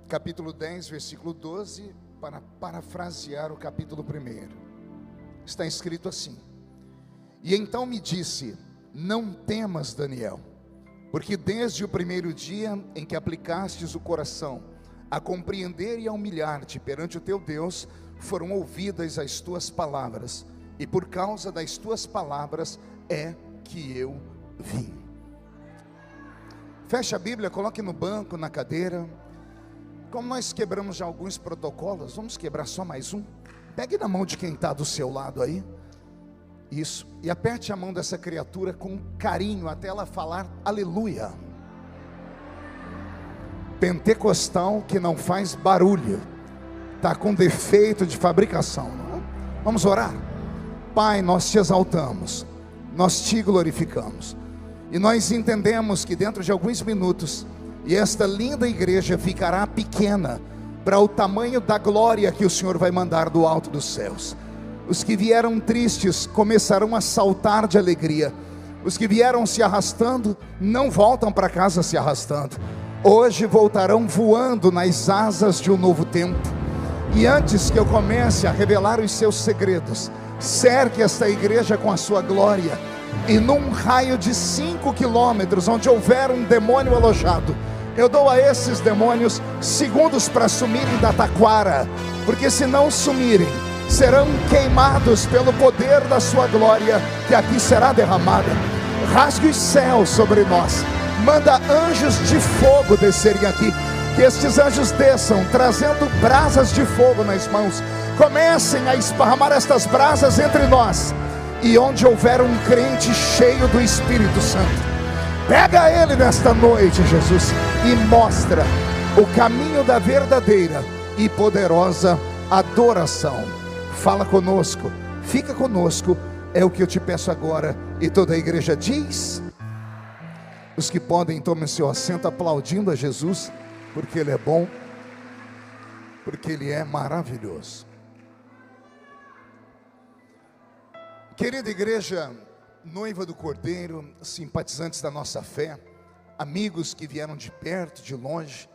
capítulo 10, versículo 12, para parafrasear o capítulo 1. Está escrito assim: E então me disse: não temas, Daniel, porque desde o primeiro dia em que aplicastes o coração a compreender e a humilhar-te perante o teu Deus, foram ouvidas as tuas palavras, e por causa das tuas palavras é que eu vim. Feche a Bíblia, coloque no banco, na cadeira. Como nós quebramos já alguns protocolos, vamos quebrar só mais um. Pegue na mão de quem está do seu lado aí. Isso, e aperte a mão dessa criatura com carinho até ela falar aleluia. Pentecostal que não faz barulho, está com defeito de fabricação, não? Vamos orar? Pai, nós te exaltamos, nós te glorificamos, e nós entendemos que dentro de alguns minutos, e esta linda igreja ficará pequena para o tamanho da glória que o Senhor vai mandar do alto dos céus. Os que vieram tristes começarão a saltar de alegria. Os que vieram se arrastando não voltam para casa se arrastando. Hoje voltarão voando nas asas de um novo tempo. E antes que eu comece a revelar os seus segredos, cerque esta igreja com a sua glória. E num raio de 5 quilômetros, onde houver um demônio alojado, eu dou a esses demônios segundos para sumirem da taquara, porque se não sumirem, serão queimados pelo poder da sua glória, que aqui será derramada. Rasgue os céus sobre nós, manda anjos de fogo descerem aqui, que estes anjos desçam, trazendo brasas de fogo nas mãos, comecem a esparramar estas brasas entre nós, e onde houver um crente cheio do Espírito Santo, pega ele nesta noite, Jesus, e mostra o caminho da verdadeira e poderosa adoração. Fala conosco, fica conosco, é o que eu te peço agora. E toda a igreja diz: os que podem, tomem seu assento aplaudindo a Jesus, porque Ele é bom, porque Ele é maravilhoso. Querida igreja, noiva do Cordeiro, simpatizantes da nossa fé, amigos que vieram de perto, de longe,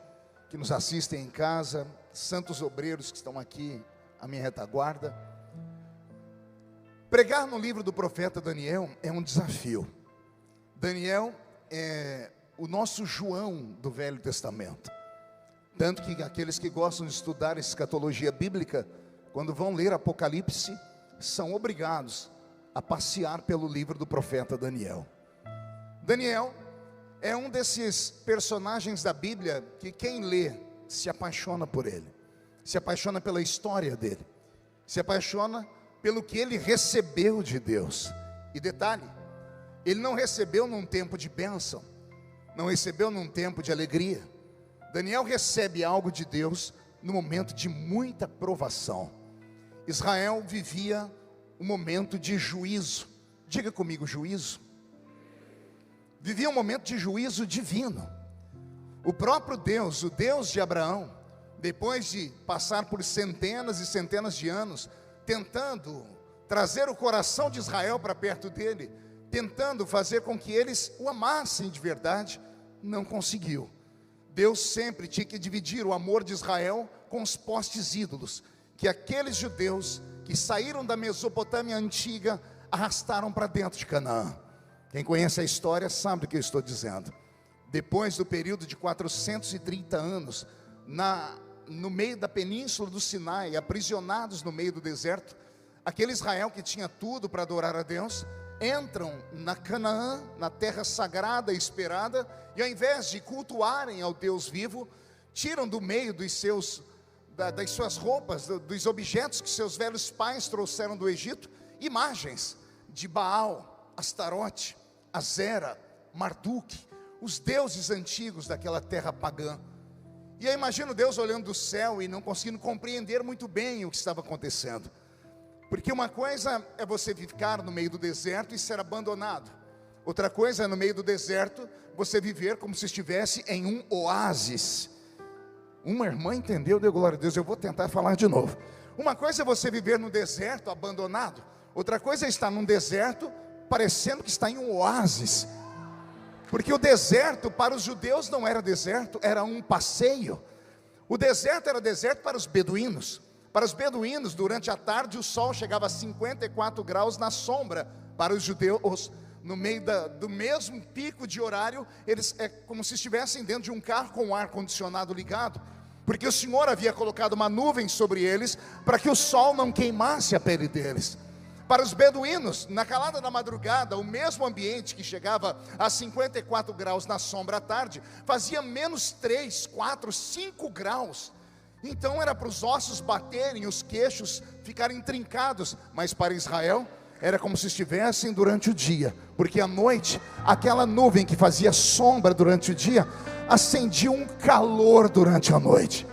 que nos assistem em casa, santos obreiros que estão aqui à minha retaguarda. Pregar no livro do profeta Daniel é um desafio. Daniel é o nosso João do Velho Testamento, tanto que aqueles que gostam de estudar escatologia bíblica, quando vão ler Apocalipse, são obrigados a passear pelo livro do profeta Daniel. Daniel é um desses personagens da Bíblia que quem lê se apaixona por ele, se apaixona pela história dele, se apaixona pelo que ele recebeu de Deus. E detalhe, ele não recebeu num tempo de bênção, não recebeu num tempo de alegria. Daniel recebe algo de Deus no momento de muita provação. Israel vivia um momento de juízo. Diga comigo, juízo. Vivia um momento de juízo divino. O próprio Deus, o Deus de Abraão, depois de passar por centenas e centenas de anos, tentando trazer o coração de Israel para perto dele, tentando fazer com que eles o amassem de verdade, não conseguiu. Deus sempre tinha que dividir o amor de Israel com os postes ídolos, que aqueles judeus que saíram da Mesopotâmia antiga arrastaram para dentro de Canaã. Quem conhece a história sabe do que eu estou dizendo. Depois do período de 430 anos, no meio da península do Sinai, aprisionados no meio do deserto, aquele Israel que tinha tudo para adorar a Deus, entram na Canaã, na terra sagrada e esperada, e ao invés de cultuarem ao Deus vivo, tiram do meio das suas roupas, dos objetos que seus velhos pais trouxeram do Egito, imagens de Baal, Astarote, Azera, Marduk, os deuses antigos daquela terra pagã. E eu imagino Deus olhando do céu e não conseguindo compreender muito bem o que estava acontecendo. Porque uma coisa é você ficar no meio do deserto e ser abandonado. Outra coisa é no meio do deserto você viver como se estivesse em um oásis. Uma irmã entendeu, deu glória a Deus. Eu vou tentar falar de novo. Uma coisa é você viver no deserto abandonado. Outra coisa é estar num deserto parecendo que está em um oásis. Porque o deserto para os judeus não era deserto, era um passeio. O deserto era deserto para os beduínos. Para os beduínos, durante a tarde, o sol chegava a 54 graus na sombra. Para os judeus, no meio do mesmo pico de horário, eles é como se estivessem dentro de um carro com o ar-condicionado ligado, porque o Senhor havia colocado uma nuvem sobre eles, para que o sol não queimasse a pele deles. Para os beduínos, na calada da madrugada, o mesmo ambiente que chegava a 54 graus na sombra à tarde, fazia menos 3, 4, 5 graus. Então era para os ossos baterem, os queixos ficarem trincados. Mas para Israel, era como se estivessem durante o dia, porque à noite, aquela nuvem que fazia sombra durante o dia, acendia um calor durante a noite.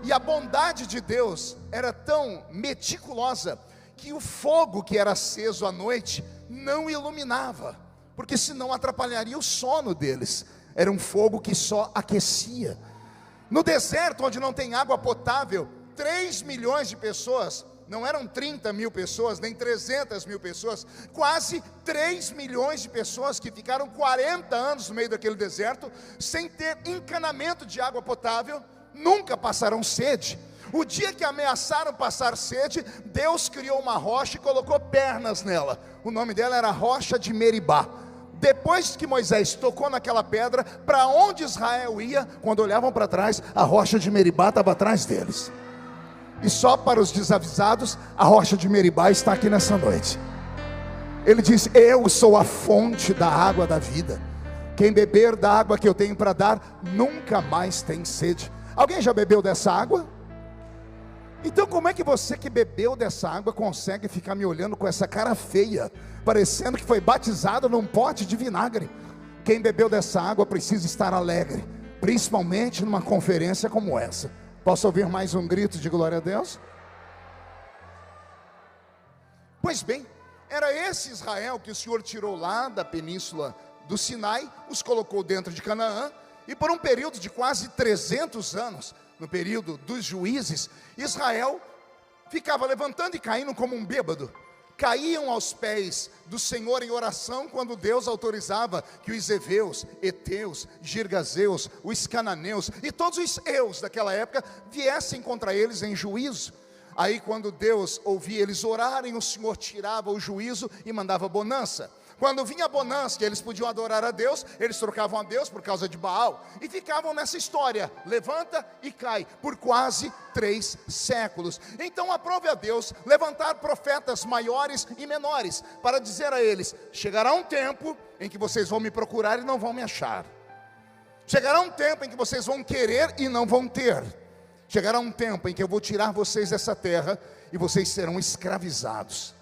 E a bondade de Deus era tão meticulosa, que o fogo que era aceso à noite não iluminava, porque senão atrapalharia o sono deles. Era um fogo que só aquecia. No deserto, onde não tem água potável, 3 milhões de pessoas, não eram 30 mil pessoas, nem 300 mil pessoas, quase 3 milhões de pessoas que ficaram 40 anos no meio daquele deserto, sem ter encanamento de água potável, nunca passaram sede. O dia que ameaçaram passar sede, Deus criou uma rocha e colocou pernas nela. O nome dela era Rocha de Meribá. Depois que Moisés tocou naquela pedra, para onde Israel ia, quando olhavam para trás, a Rocha de Meribá estava atrás deles. E só para os desavisados, a Rocha de Meribá está aqui nessa noite. Ele diz: eu sou a fonte da água da vida. Quem beber da água que eu tenho para dar, nunca mais tem sede. Alguém já bebeu dessa água? Então como é que você que bebeu dessa água consegue ficar me olhando com essa cara feia, parecendo que foi batizado num pote de vinagre? Quem bebeu dessa água precisa estar alegre, principalmente numa conferência como essa. Posso ouvir mais um grito de glória a Deus? Pois bem, era esse Israel que o Senhor tirou lá da península do Sinai, os colocou dentro de Canaã, e por um período de quase 300 anos, no período dos juízes, Israel ficava levantando e caindo como um bêbado. Caíam aos pés do Senhor em oração, quando Deus autorizava que os heveus, heteus, girgazeus, os cananeus e todos os eus daquela época viessem contra eles em juízo. Aí quando Deus ouvia eles orarem, o Senhor tirava o juízo e mandava bonança. Quando vinha a bonança, que eles podiam adorar a Deus, eles trocavam a Deus por causa de Baal, e ficavam nessa história, levanta e cai, por quase 3 séculos. Então aprove a Deus levantar profetas maiores e menores, para dizer a eles: chegará um tempo em que vocês vão me procurar e não vão me achar. Chegará um tempo em que vocês vão querer e não vão ter. Chegará um tempo em que eu vou tirar vocês dessa terra, e vocês serão escravizados.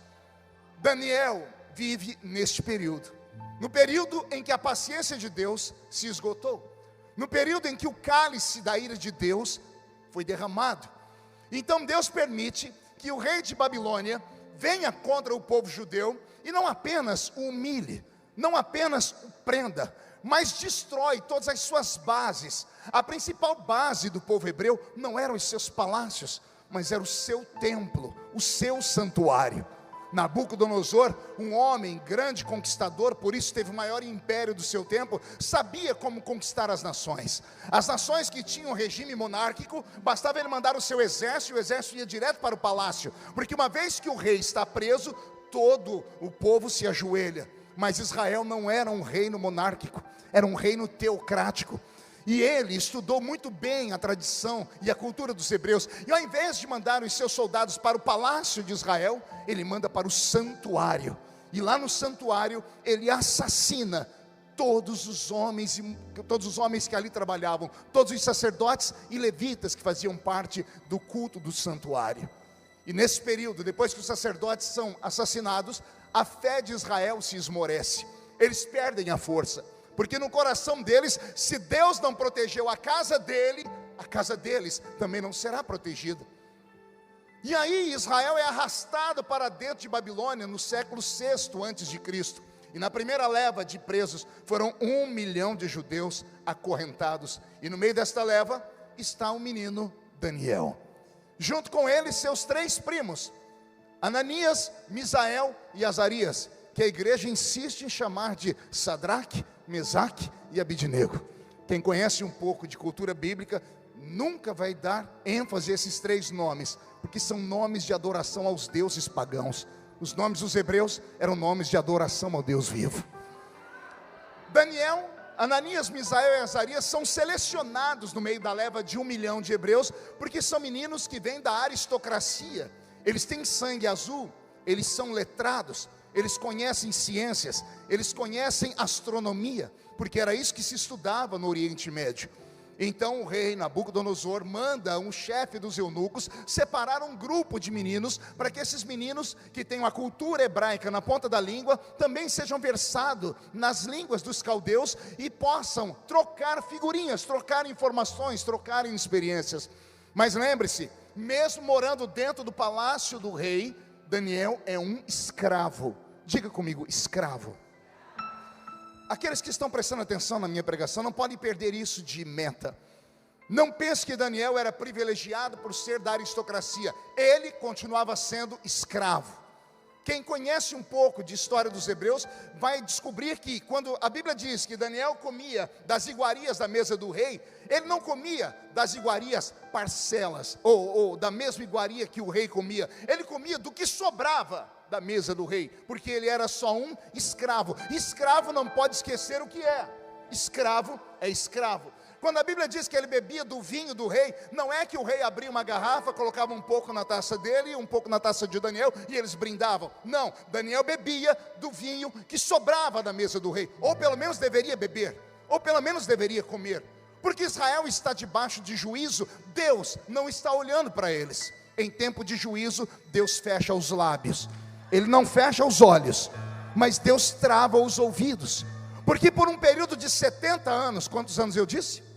Daniel vive neste período, no período em que a paciência de Deus se esgotou, no período em que o cálice da ira de Deus foi derramado. Então Deus permite que o rei de Babilônia venha contra o povo judeu, e não apenas o humilhe, não apenas o prenda, mas destrói todas as suas bases. A principal base do povo hebreu não eram os seus palácios, mas era o seu templo, o seu santuário. Nabucodonosor, um homem grande conquistador, por isso teve o maior império do seu tempo, sabia como conquistar as nações. As nações que tinham regime monárquico, bastava ele mandar o seu exército, e o exército ia direto para o palácio, porque uma vez que o rei está preso, todo o povo se ajoelha. Mas Israel não era um reino monárquico, era um reino teocrático. E ele estudou muito bem a tradição e a cultura dos hebreus, e ao invés de mandar os seus soldados para o palácio de Israel, ele manda para o santuário. E lá no santuário ele assassina todos os homens que ali trabalhavam, todos os sacerdotes e levitas que faziam parte do culto do santuário. E nesse período, depois que os sacerdotes são assassinados, a fé de Israel se esmorece, eles perdem a força, porque no coração deles, se Deus não protegeu a casa dele, a casa deles também não será protegida. E aí Israel é arrastado para dentro de Babilônia no século VI a.C. E na primeira leva de presos foram 1 milhão de judeus acorrentados. E no meio desta leva está o menino Daniel. Junto com ele seus 3 primos, Ananias, Misael e Azarias, que a igreja insiste em chamar de Sadraque, Mesaque e Abidnego. Quem conhece um pouco de cultura bíblica, nunca vai dar ênfase a esses 3 nomes, porque são nomes de adoração aos deuses pagãos. Os nomes dos hebreus eram nomes de adoração ao Deus vivo. Daniel, Ananias, Misael e Azarias são selecionados no meio da leva de 1 milhão de hebreus, porque são meninos que vêm da aristocracia. Eles têm sangue azul, eles são letrados, eles conhecem ciências, eles conhecem astronomia, porque era isso que se estudava no Oriente Médio. Então o rei Nabucodonosor manda um chefe dos eunucos separar um grupo de meninos, para que esses meninos que têm a cultura hebraica na ponta da língua, também sejam versados nas línguas dos caldeus e possam trocar figurinhas, trocar informações, trocar experiências. Mas lembre-se, mesmo morando dentro do palácio do rei, Daniel é um escravo. Diga comigo, escravo. Aqueles que estão prestando atenção na minha pregação não podem perder isso de meta. Não pense que Daniel era privilegiado por ser da aristocracia. Ele continuava sendo escravo. Quem conhece um pouco de história dos hebreus vai descobrir que quando a Bíblia diz que Daniel comia das iguarias da mesa do rei, ele não comia das iguarias parcelas, ou da mesma iguaria que o rei comia. Ele comia do que sobrava da mesa do rei, porque ele era só um escravo. Escravo não pode esquecer o que é. Escravo é escravo. Quando a Bíblia diz que ele bebia do vinho do rei, não é que o rei abria uma garrafa, colocava um pouco na taça dele e um pouco na taça de Daniel, e eles brindavam. Não, Daniel bebia do vinho que sobrava da mesa do rei, ou pelo menos deveria beber, ou pelo menos deveria comer, porque Israel está debaixo de juízo. Deus não está olhando para eles. Em tempo de juízo, Deus fecha os lábios, Ele não fecha os olhos, mas Deus trava os ouvidos, porque por um período de 70 anos, quantos anos eu disse?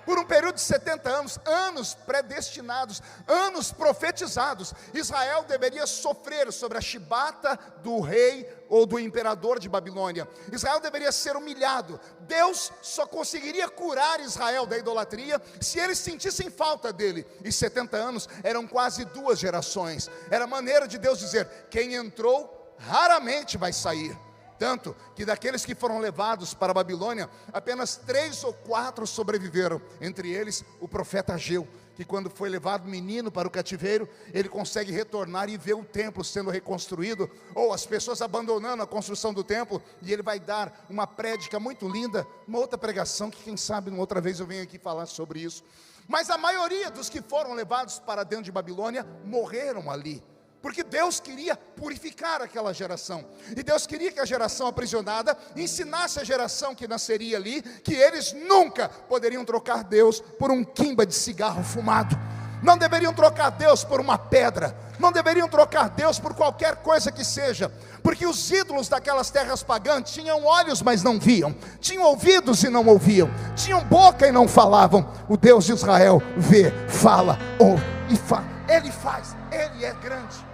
Por um período de 70 anos, anos predestinados, anos profetizados, Israel deveria sofrer sobre a chibata do rei ou do imperador de Babilônia. Israel deveria ser humilhado. Deus só conseguiria curar Israel da idolatria se eles sentissem falta dele. E 70 anos eram quase 2 gerações. Era a maneira de Deus dizer: quem entrou raramente vai sair. Tanto que daqueles que foram levados para a Babilônia, apenas 3 ou 4 sobreviveram. Entre eles o profeta Ageu, que quando foi levado menino para o cativeiro, ele consegue retornar e ver o templo sendo reconstruído, ou as pessoas abandonando a construção do templo, e ele vai dar uma prédica muito linda, uma outra pregação que quem sabe uma outra vez eu venho aqui falar sobre isso. Mas a maioria dos que foram levados para dentro de Babilônia morreram ali, porque Deus queria purificar aquela geração, e Deus queria que a geração aprisionada ensinasse a geração que nasceria ali, que eles nunca poderiam trocar Deus por um quimba de cigarro fumado, não deveriam trocar Deus por uma pedra, não deveriam trocar Deus por qualquer coisa que seja, porque os ídolos daquelas terras pagãs tinham olhos mas não viam, tinham ouvidos e não ouviam, tinham boca e não falavam. O Deus de Israel vê, fala, ouve e faz. Ele faz, Ele é grande.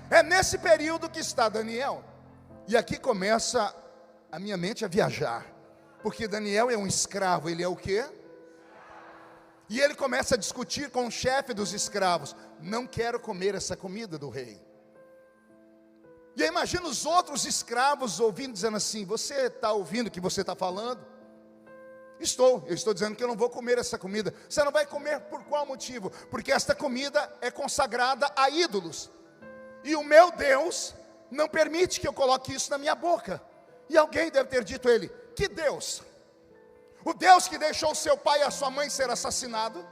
É nesse período que está Daniel, e aqui começa a minha mente a viajar, porque Daniel é um escravo. Ele é o quê? E ele começa a discutir com o chefe dos escravos: não quero comer essa comida do rei. E aí imagina os outros escravos ouvindo, dizendo assim: você está ouvindo o que você está falando? Eu estou dizendo que eu não vou comer essa comida. Você não vai comer por qual motivo? Porque esta comida é consagrada a ídolos, e o meu Deus não permite que eu coloque isso na minha boca. E alguém deve ter dito a ele: que Deus? O Deus que deixou seu pai e a sua mãe ser assassinados?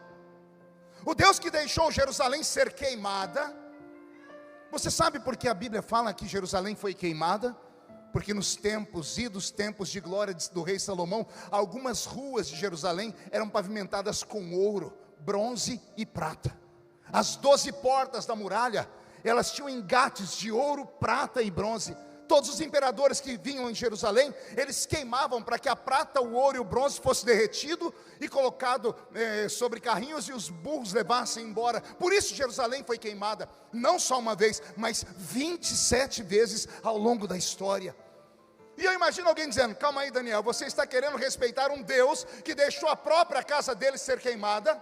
O Deus que deixou Jerusalém ser queimada? Você sabe por que a Bíblia fala que Jerusalém foi queimada? Porque nos tempos de glória do rei Salomão, algumas ruas de Jerusalém eram pavimentadas com ouro, bronze e prata. As 12 portas da muralha, elas tinham engates de ouro, prata e bronze. Todos os imperadores que vinham em Jerusalém, eles queimavam para que a prata, o ouro e o bronze fosse derretido e colocado sobre carrinhos, e os burros levassem embora. Por isso Jerusalém foi queimada, não só uma vez, mas 27 vezes ao longo da história. E eu imagino alguém dizendo: calma aí, Daniel, você está querendo respeitar um Deus que deixou a própria casa dele ser queimada,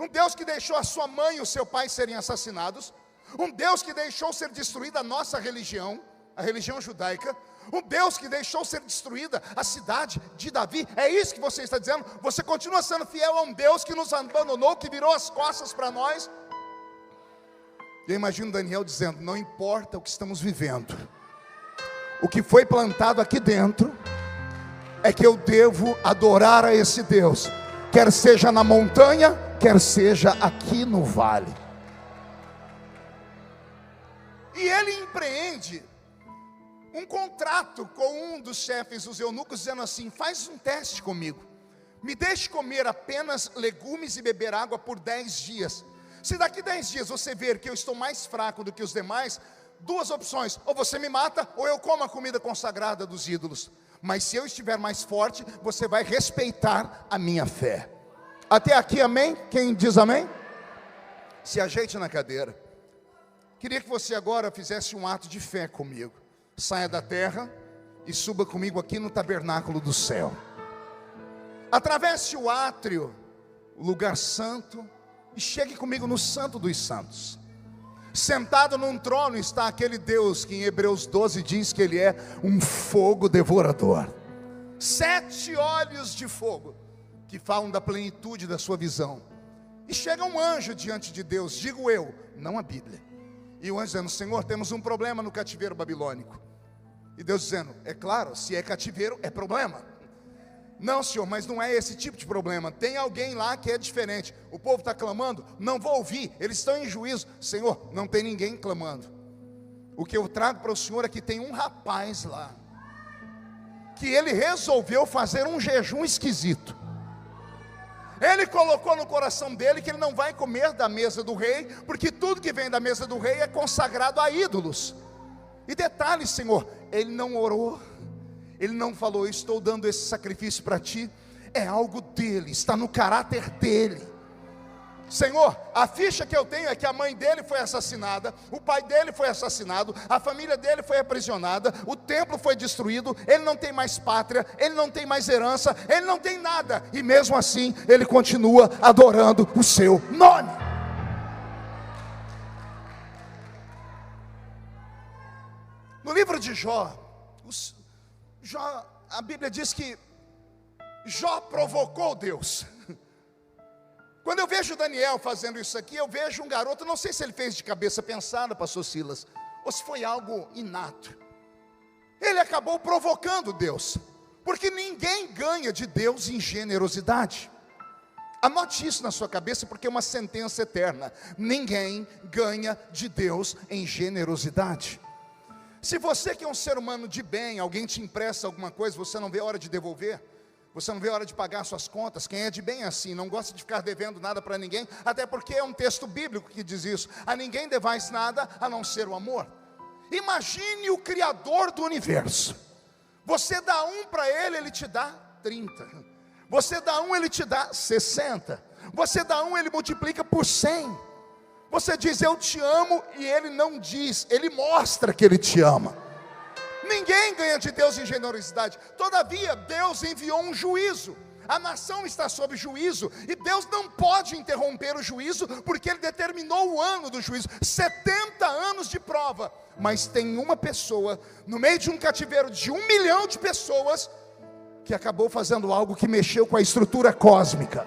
um Deus que deixou a sua mãe e o seu pai serem assassinados, um Deus que deixou ser destruída a nossa religião, a religião judaica, O Deus que deixou ser destruída a cidade de Davi. É isso que você está dizendo? Você continua sendo fiel a um Deus que nos abandonou, que virou as costas para nós? Eu imagino Daniel dizendo: não importa o que estamos vivendo, o que foi plantado aqui dentro é que eu devo adorar a esse Deus, quer seja na montanha, quer seja aqui no vale. E ele empreende um contrato com um dos chefes dos eunucos, dizendo assim: faz um teste comigo, me deixe comer apenas legumes e beber água por 10 dias. Se daqui 10 dias você ver que eu estou mais fraco do que os demais, 2 opções: ou você me mata, ou eu como a comida consagrada dos ídolos. Mas se eu estiver mais forte, você vai respeitar a minha fé. Até aqui, amém? Quem diz amém? Se ajeite na cadeira. Queria que você agora fizesse um ato de fé comigo. Saia da terra e suba comigo aqui no tabernáculo do céu. Atravesse o átrio, o lugar santo, e chegue comigo no Santo dos Santos. Sentado num trono está aquele Deus que em Hebreus 12 diz que Ele é um fogo devorador. 7 olhos de fogo que falam da plenitude da sua visão. E chega um anjo diante de Deus, digo eu, não a Bíblia. E o anjo dizendo: Senhor, temos um problema no cativeiro babilônico. E Deus dizendo: é claro, se é cativeiro é problema. Não, Senhor, mas não é esse tipo de problema. Tem alguém lá que é diferente. O povo está clamando, não vou ouvir, eles estão em juízo. Senhor, não tem ninguém clamando. O que eu trago para o Senhor é que tem um rapaz lá, que ele resolveu fazer um jejum esquisito. Ele colocou no coração dele que ele não vai comer da mesa do rei, porque tudo que vem da mesa do rei é consagrado a ídolos. E detalhe, Senhor, ele não orou, ele não falou: estou dando esse sacrifício para ti. É algo dele, está no caráter dele. Senhor, a ficha que eu tenho é que a mãe dele foi assassinada, o pai dele foi assassinado, a família dele foi aprisionada, o templo foi destruído, ele não tem mais pátria, ele não tem mais herança, ele não tem nada, e mesmo assim ele continua adorando o seu nome. No livro de Jó, a Bíblia diz que Jó provocou Deus. Quando eu vejo Daniel fazendo isso aqui, eu vejo um garoto, não sei se ele fez de cabeça pensada, pastor Silas, ou se foi algo inato. Ele acabou provocando Deus, porque ninguém ganha de Deus em generosidade. Anote isso na sua cabeça, porque é uma sentença eterna: ninguém ganha de Deus em generosidade. Se você que é um ser humano de bem, alguém te empresta alguma coisa, você não vê a hora de devolver, você não vê a hora de pagar suas contas. Quem é de bem é assim, não gosta de ficar devendo nada para ninguém, até porque é um texto bíblico que diz isso: a ninguém devais nada a não ser o amor. Imagine o Criador do universo, você dá 1 para ele, ele te dá 30, você dá 1, ele te dá 60, você dá 1, ele multiplica por 100. Você diz: eu te amo, e ele não diz, ele mostra que ele te ama. Ninguém ganha de Deus em generosidade. Todavia Deus enviou um juízo, a nação está sob juízo, e Deus não pode interromper o juízo, porque Ele determinou o ano do juízo, 70 anos de prova. Mas tem uma pessoa, no meio de um cativeiro de 1 milhão de pessoas, que acabou fazendo algo que mexeu com a estrutura cósmica.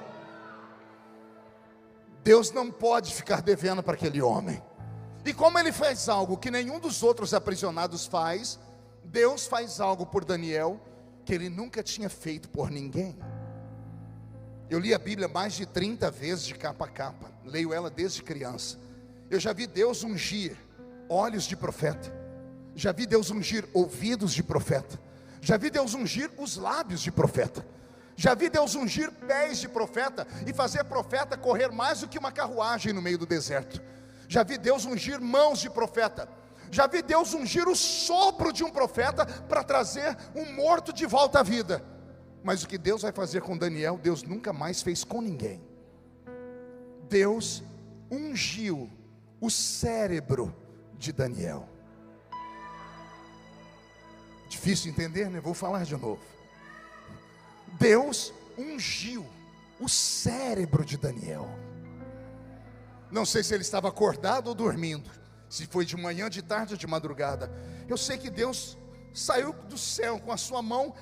Deus não pode ficar devendo para aquele homem. E como ele fez algo que nenhum dos outros aprisionados faz, Deus faz algo por Daniel que ele nunca tinha feito por ninguém. Eu li a Bíblia mais de 30 vezes de capa a capa, leio ela desde criança. Eu já vi Deus ungir olhos de profeta, já vi Deus ungir ouvidos de profeta, já vi Deus ungir os lábios de profeta, já vi Deus ungir pés de profeta e fazer profeta correr mais do que uma carruagem no meio do deserto. Já vi Deus ungir mãos de profeta, já vi Deus ungir o sopro de um profeta para trazer um morto de volta à vida. Mas o que Deus vai fazer com Daniel, Deus nunca mais fez com ninguém. Deus ungiu o cérebro de Daniel. Difícil entender, né? Vou falar de novo. Deus ungiu o cérebro de Daniel. Não sei se ele estava acordado ou dormindo, se foi de manhã, de tarde ou de madrugada. Eu sei que Deus saiu do céu com a sua mão,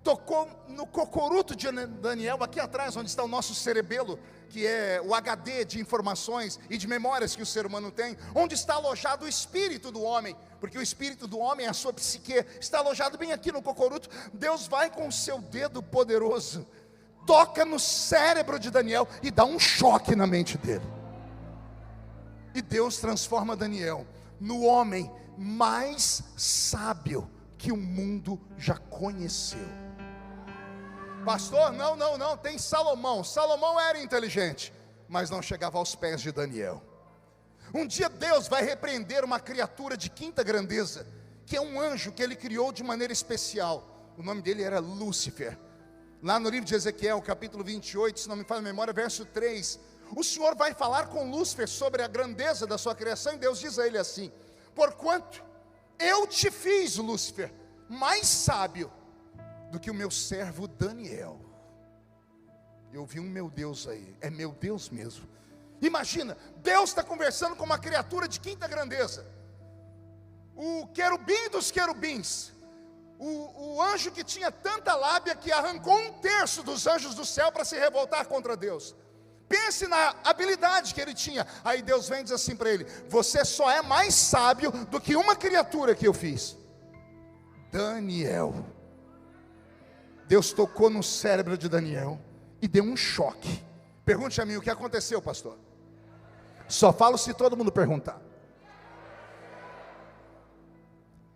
tocou no cocoruto de Daniel, aqui atrás onde está o nosso cerebelo, que é o HD de informações e de memórias que o ser humano tem, onde está alojado o espírito do homem, porque o espírito do homem, a sua psique, está alojado bem aqui no cocoruto. Deus vai com o seu dedo poderoso, toca no cérebro de Daniel e dá um choque na mente dele. E Deus transforma Daniel no homem mais sábio que o mundo já conheceu. Pastor, não, tem Salomão. Salomão era inteligente, mas não chegava aos pés de Daniel. Um dia Deus vai repreender uma criatura de quinta grandeza, que é um anjo que ele criou de maneira especial. O nome dele era Lúcifer. Lá no livro de Ezequiel, capítulo 28, se não me falha a memória, verso 3, o Senhor vai falar com Lúcifer sobre a grandeza da sua criação, e Deus diz a ele assim: porquanto eu te fiz, Lúcifer, mais sábio do que o meu servo Daniel. Eu vi um meu Deus aí, é meu Deus mesmo. Imagina, Deus está conversando com uma criatura de quinta grandeza, o querubim dos querubins, o anjo que tinha tanta lábia que arrancou 1/3 dos anjos do céu para se revoltar contra Deus. Pense na habilidade que ele tinha. Aí Deus vem e diz assim para ele: você só é mais sábio do que uma criatura que eu fiz, Daniel. Deus tocou no cérebro de Daniel e deu um choque. Pergunte a mim, o que aconteceu, pastor? Só falo se todo mundo perguntar.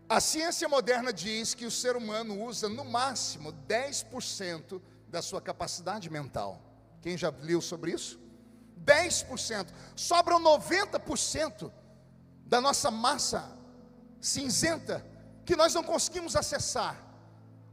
A ciência moderna diz que o ser humano usa no máximo 10% da sua capacidade mental. Quem já leu sobre isso? 10%. Sobram 90% da nossa massa cinzenta que nós não conseguimos acessar.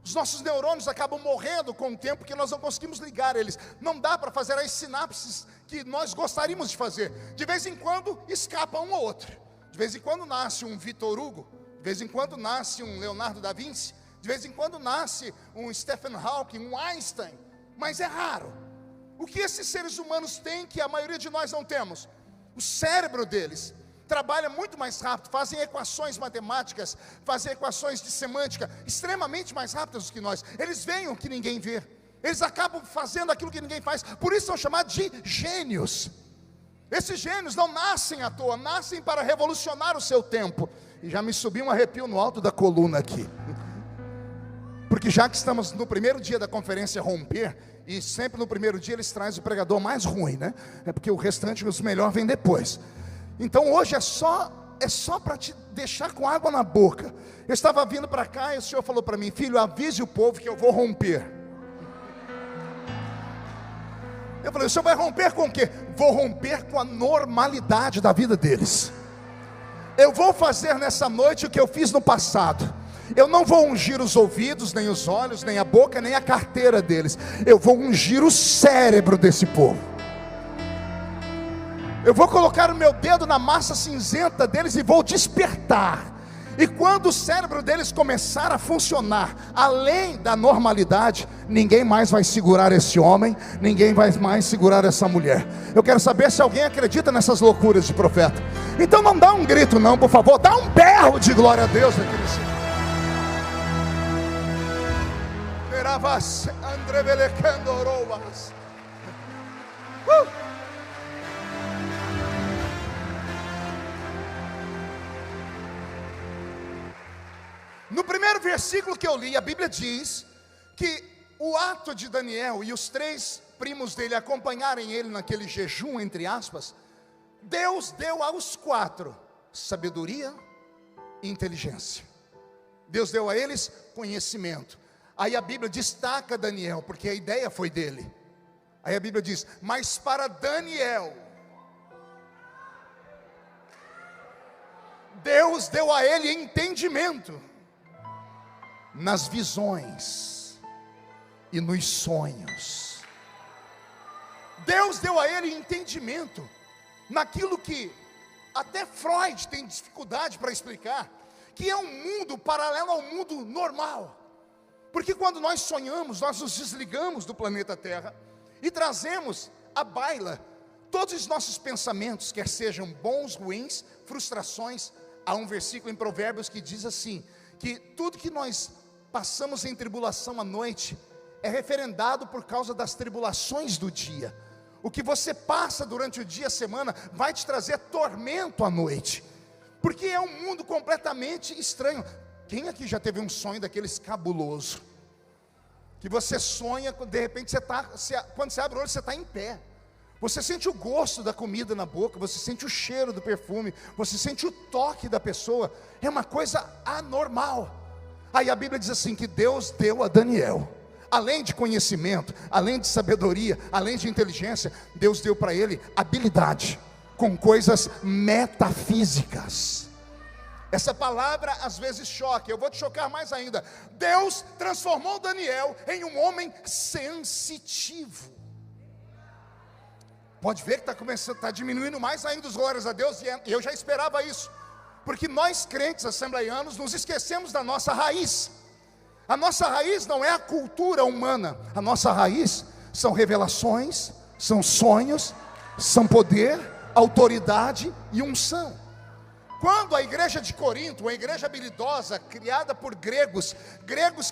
Os nossos neurônios acabam morrendo com o tempo, que nós não conseguimos ligar eles. Não dá para fazer as sinapses que nós gostaríamos de fazer. De vez em quando escapa um ou outro. De vez em quando nasce um Victor Hugo, de vez em quando nasce um Leonardo da Vinci, de vez em quando nasce um Stephen Hawking, um Einstein, mas é raro. O que esses seres humanos têm que a maioria de nós não temos? O cérebro deles trabalha muito mais rápido, fazem equações matemáticas, fazem equações de semântica extremamente mais rápidas do que nós. Eles veem o que ninguém vê, eles acabam fazendo aquilo que ninguém faz, por isso são chamados de gênios. Esses gênios não nascem à toa, nascem para revolucionar o seu tempo. E já me subiu um arrepio no alto da coluna aqui, porque já que estamos no primeiro dia da conferência Romper, e sempre no primeiro dia eles trazem o pregador mais ruim, né? É porque o restante, os melhores, vem depois. Então hoje é só para te deixar com água na boca. Eu estava vindo para cá e o Senhor falou para mim: filho, avise o povo que eu vou romper. Eu falei: o Senhor vai romper com o quê? Vou romper com a normalidade da vida deles. Eu vou fazer nessa noite o que eu fiz no passado. Eu não vou ungir os ouvidos, nem os olhos, nem a boca, nem a carteira deles. Eu vou ungir o cérebro desse povo. Eu vou colocar o meu dedo na massa cinzenta deles e vou despertar. E quando o cérebro deles começar a funcionar além da normalidade, ninguém mais vai segurar esse homem, ninguém vai mais segurar essa mulher. Eu quero saber se alguém acredita nessas loucuras de profeta. Então não dá um grito não, por favor, dá um berro de glória a Deus naquele céu. No primeiro versículo que eu li, a Bíblia diz que o ato de Daniel e os 3 primos dele acompanharem ele naquele jejum, entre aspas, Deus deu aos 4 sabedoria e inteligência. Deus deu a eles conhecimento. Aí a Bíblia destaca Daniel, porque a ideia foi dele. Aí a Bíblia diz: mas para Daniel, Deus deu a ele entendimento nas visões e nos sonhos. Deus deu a ele entendimento naquilo que até Freud tem dificuldade para explicar, que é um mundo paralelo ao mundo normal. Porque quando nós sonhamos, nós nos desligamos do planeta Terra e trazemos à baila todos os nossos pensamentos, quer sejam bons, ruins, frustrações. Há um versículo em Provérbios que diz assim, que tudo que nós passamos em tribulação à noite é referendado por causa das tribulações do dia. O que você passa durante o dia, a semana, vai te trazer tormento à noite, porque é um mundo completamente estranho. Quem aqui já teve um sonho daqueles cabuloso? Que você sonha, de repente quando você abre o olho, você está em pé. Você sente o gosto da comida na boca, você sente o cheiro do perfume, você sente o toque da pessoa. É uma coisa anormal. Aí a Bíblia diz assim, que Deus deu a Daniel, além de conhecimento, além de sabedoria, além de inteligência, Deus deu para ele habilidade com coisas metafísicas. Essa palavra às vezes choca, eu vou te chocar mais ainda. Deus transformou Daniel em um homem sensitivo. Pode ver que está diminuindo mais ainda os glórias a Deus, e eu já esperava isso, porque nós crentes assembleianos nos esquecemos da nossa raiz. A nossa raiz não é a cultura humana, a nossa raiz são revelações, são sonhos, são poder, autoridade e unção. Quando a igreja de Corinto, uma igreja habilidosa, criada por gregos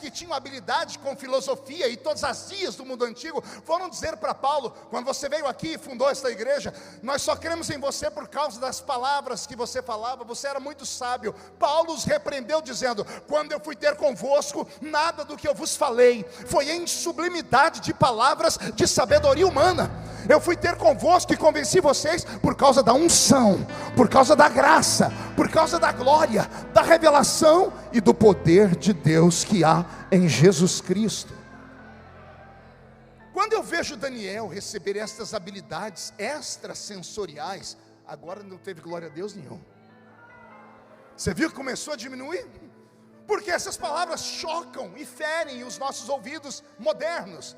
que tinham habilidade com filosofia e todas as ias do mundo antigo, foram dizer para Paulo, quando você veio aqui e fundou esta igreja, nós só cremos em você por causa das palavras que você falava, você era muito sábio. Paulo os repreendeu dizendo, quando eu fui ter convosco, nada do que eu vos falei foi em sublimidade de palavras de sabedoria humana. Eu fui ter convosco e convenci vocês por causa da unção, por causa da graça, por causa da glória, da revelação e do poder de Deus que há em Jesus Cristo. Quando eu vejo Daniel receber estas habilidades extrasensoriais, agora não teve glória a Deus nenhum. Você viu que começou a diminuir? Porque essas palavras chocam e ferem os nossos ouvidos modernos.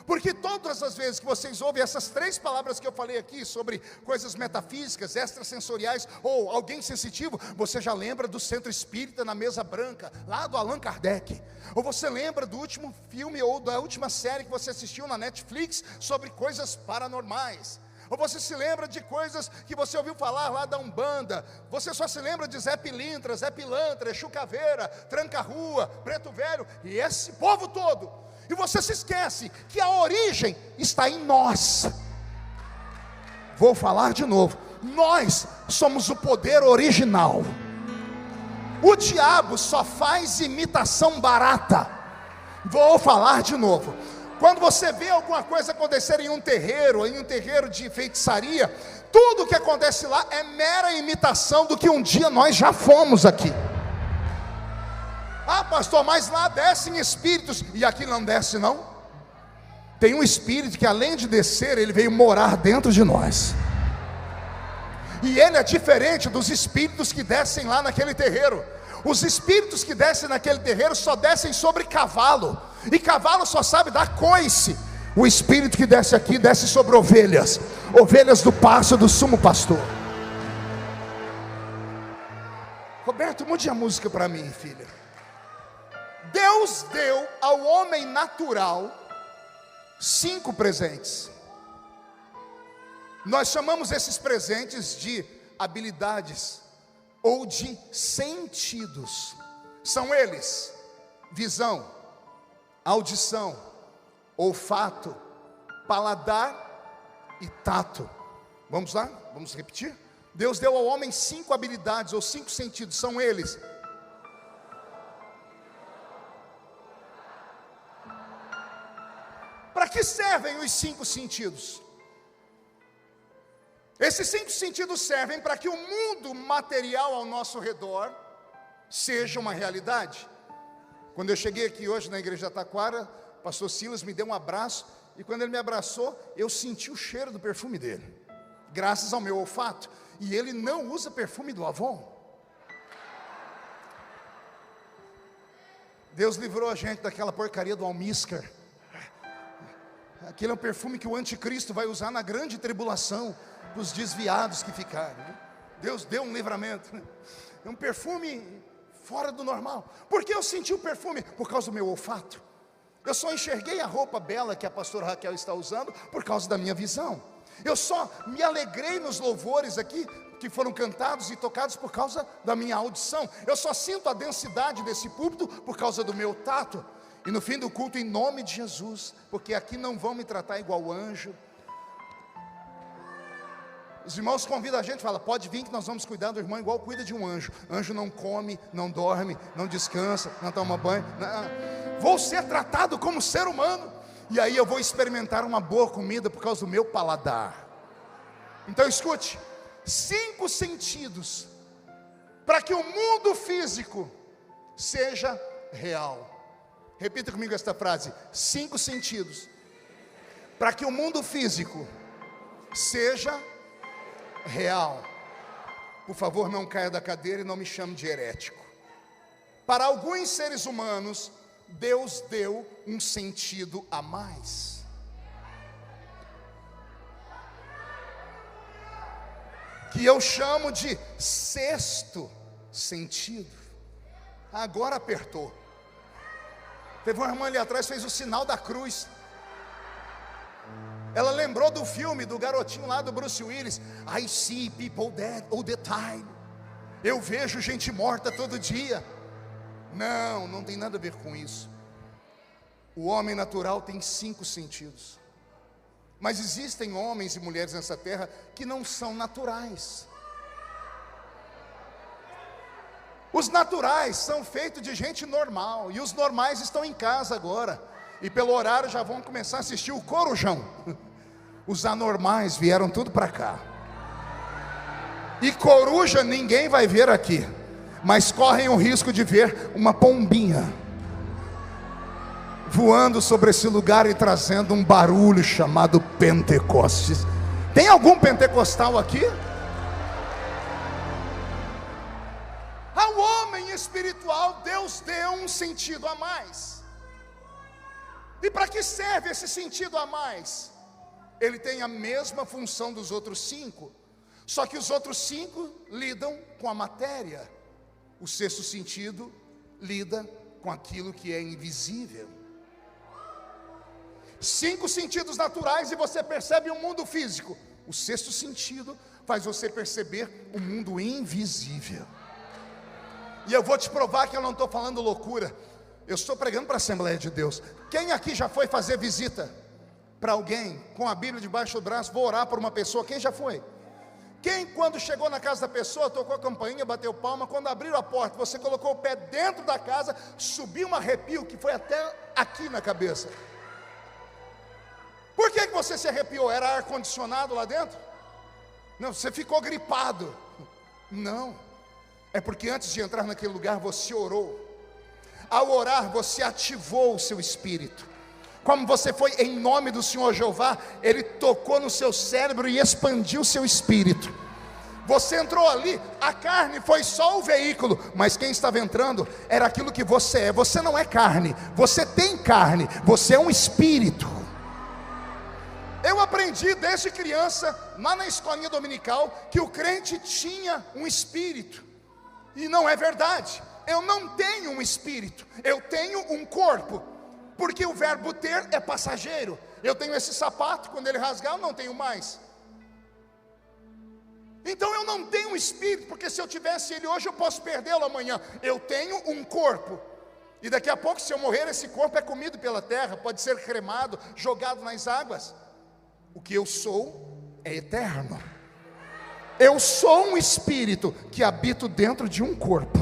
Porque todas as vezes que vocês ouvem essas três palavras que eu falei aqui, sobre coisas metafísicas, extrasensoriais, ou alguém sensitivo, você já lembra do Centro Espírita na Mesa Branca, lá do Allan Kardec. Ou você lembra do último filme, ou da última série que você assistiu na Netflix, sobre coisas paranormais. Ou você se lembra de coisas que você ouviu falar lá da Umbanda. Você só se lembra de Zé Pilintra, Zé Pilantra, Exu Caveira, Tranca-Rua, Preto Velho, e esse povo todo. E você se esquece que a origem está em nós. Vou falar de novo. Nós somos o poder original. O diabo só faz imitação barata. Vou falar de novo. Quando você vê alguma coisa acontecer em um terreiro de feitiçaria, tudo o que acontece lá é mera imitação do que um dia nós já fomos aqui. Ah, pastor, mas lá descem espíritos, e aqui não desce não. Tem um espírito que além de descer, ele veio morar dentro de nós. E ele é diferente dos espíritos que descem lá naquele terreiro. Os espíritos que descem naquele terreiro só descem sobre cavalo, e cavalo só sabe dar coice. O espírito que desce aqui, desce sobre ovelhas, ovelhas do pasto do sumo pastor. Roberto, mude a música para mim, filha. Deus deu ao homem natural 5 presentes. Nós chamamos esses presentes de habilidades ou de sentidos. São eles: visão, audição, olfato, paladar e tato. Vamos lá? Vamos repetir? Deus deu ao homem 5 habilidades ou 5 sentidos. São eles: para que servem os 5 sentidos? Esses 5 sentidos servem para que o mundo material ao nosso redor seja uma realidade. Quando eu cheguei aqui hoje na igreja da Taquara, o pastor Silas me deu um abraço, e quando ele me abraçou, eu senti o cheiro do perfume dele, graças ao meu olfato. E ele não usa perfume do Avon. Deus livrou a gente daquela porcaria do almíscar. Aquele é um perfume que o anticristo vai usar na grande tribulação, para os desviados que ficaram. Deus deu um livramento. É um perfume fora do normal. Por que eu senti o perfume? Por causa do meu olfato. Eu só enxerguei a roupa bela que a pastora Raquel está usando por causa da minha visão. Eu só me alegrei nos louvores aqui que foram cantados e tocados por causa da minha audição. Eu só sinto a densidade desse púlpito por causa do meu tato. E no fim do culto, em nome de Jesus, porque aqui não vão me tratar igual anjo. Os irmãos convidam a gente, fala, pode vir que nós vamos cuidar do irmão igual cuida de um anjo. Anjo não come, não dorme, não descansa, não toma banho. Não. Vou ser tratado como ser humano. E aí eu vou experimentar uma boa comida por causa do meu paladar. Então escute, 5 sentidos para que o mundo físico seja real. Repita comigo esta frase: 5 sentidos para que o mundo físico seja real. Por favor, não caia da cadeira e não me chame de herético. Para alguns seres humanos, Deus deu um sentido a mais. Que eu chamo de 6º sentido. Agora apertou. Teve uma irmã ali atrás, fez o sinal da cruz. Ela lembrou do filme do garotinho lá do Bruce Willis. I see people dead all the time. Eu vejo gente morta todo dia. Não, não tem nada a ver com isso. O homem natural tem 5 sentidos. Mas existem homens e mulheres nessa terra que não são naturais. Os naturais são feitos de gente normal, e os normais estão em casa agora, e pelo horário já vão começar a assistir o Corujão. Os anormais vieram tudo para cá. E coruja ninguém vai ver aqui, mas correm o risco de ver uma pombinha voando sobre esse lugar e trazendo um barulho chamado Pentecostes. Tem algum pentecostal aqui? Ao homem espiritual, Deus deu um sentido a mais. E para que serve esse sentido a mais? Ele tem a mesma função dos outros 5, só que os outros 5 lidam com a matéria. O 6º sentido lida com aquilo que é invisível. 5 sentidos naturais e você percebe o mundo físico. O 6º sentido faz você perceber o mundo invisível. E eu vou te provar que eu não estou falando loucura. Eu estou pregando para a Assembleia de Deus. Quem aqui já foi fazer visita para alguém com a Bíblia debaixo do braço? Vou orar por uma pessoa. Quem já foi? Quem, quando chegou na casa da pessoa, tocou a campainha, bateu palma, quando abriram a porta, você colocou o pé dentro da casa, subiu um arrepio que foi até aqui na cabeça? Por que você se arrepiou? Era ar-condicionado lá dentro? Não, você ficou gripado. Não, é porque antes de entrar naquele lugar você orou. Ao orar você ativou o seu espírito. Como você foi em nome do Senhor Jeová, Ele tocou no seu cérebro e expandiu o seu espírito. Você entrou ali, a carne foi só o veículo, mas quem estava entrando era aquilo que você é. Você não é carne, você tem carne, você é um espírito. Eu aprendi desde criança, lá na escolinha dominical, que o crente tinha um espírito. E não é verdade. Eu não tenho um espírito, eu tenho um corpo. Porque o verbo ter é passageiro. Eu tenho esse sapato, quando ele rasgar eu não tenho mais. Então eu não tenho um espírito, porque se eu tivesse ele hoje eu posso perdê-lo amanhã. Eu tenho um corpo. E daqui a pouco, se eu morrer, esse corpo é comido pela terra, pode ser cremado, jogado nas águas. O que eu sou é eterno. Eu sou um espírito que habito dentro de um corpo.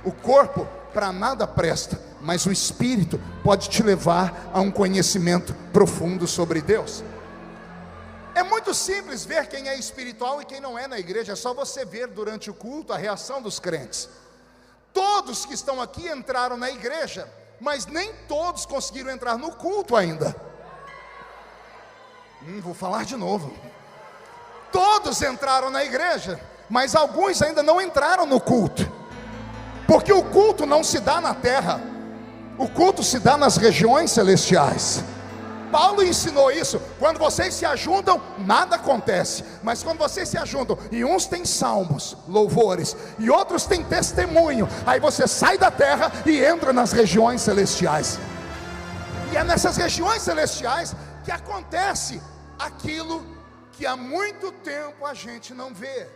O corpo para nada presta, mas o espírito pode te levar a um conhecimento profundo sobre Deus. É muito simples ver quem é espiritual e quem não é na igreja. É só você ver durante o culto a reação dos crentes. Todos que estão aqui entraram na igreja, mas nem todos conseguiram entrar no culto ainda. Vou falar de novo. Todos entraram na igreja, mas alguns ainda não entraram no culto. Porque o culto não se dá na terra, o culto se dá nas regiões celestiais. Paulo ensinou isso. Quando vocês se ajuntam, nada acontece. Mas quando vocês se ajuntam, e uns têm salmos, louvores, e outros têm testemunho, aí você sai da terra e entra nas regiões celestiais. E é nessas regiões celestiais que acontece aquilo que há muito tempo a gente não vê.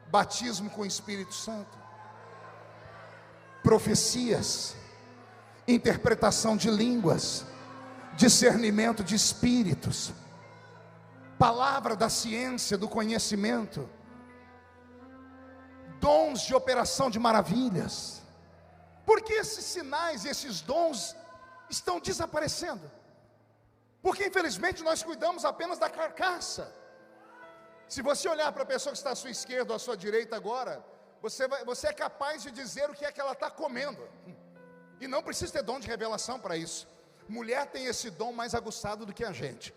batismo com o Espírito Santo, profecias, interpretação de línguas, discernimento de espíritos, palavra da ciência, do conhecimento, dons de operação de maravilhas. Por que esses sinais e esses dons estão desaparecendo? Porque infelizmente nós cuidamos apenas da carcaça. Se você olhar para a pessoa que está à sua esquerda ou à sua direita agora, você é capaz de dizer o que é que ela está comendo, e não precisa ter dom de revelação para isso. Mulher tem esse dom mais aguçado do que a gente.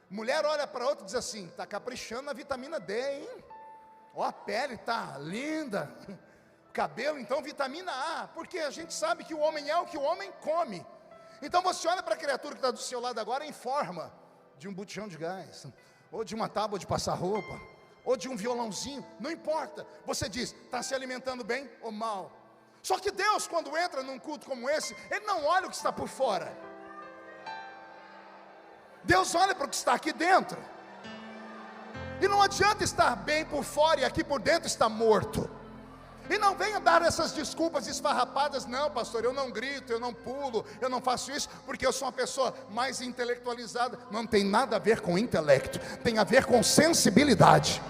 Mulher olha para outra e diz assim: está caprichando na vitamina D, hein? Ó, a pele está linda, cabelo, então vitamina A, porque a gente sabe que o homem é o que o homem come. Então você olha para a criatura que está do seu lado agora em forma de um botijão de gás, ou de uma tábua de passar roupa, ou de um violãozinho, não importa. Você diz: está se alimentando bem ou mal? Só que Deus, quando entra num culto como esse, Ele não olha o que está por fora. Deus olha para o que está aqui dentro. E não adianta estar bem por fora e aqui por dentro está morto. E não venha dar essas desculpas esfarrapadas: não, pastor, eu não grito, eu não pulo, eu não faço isso porque eu sou uma pessoa mais intelectualizada. Não tem nada a ver com intelecto, tem a ver com sensibilidade.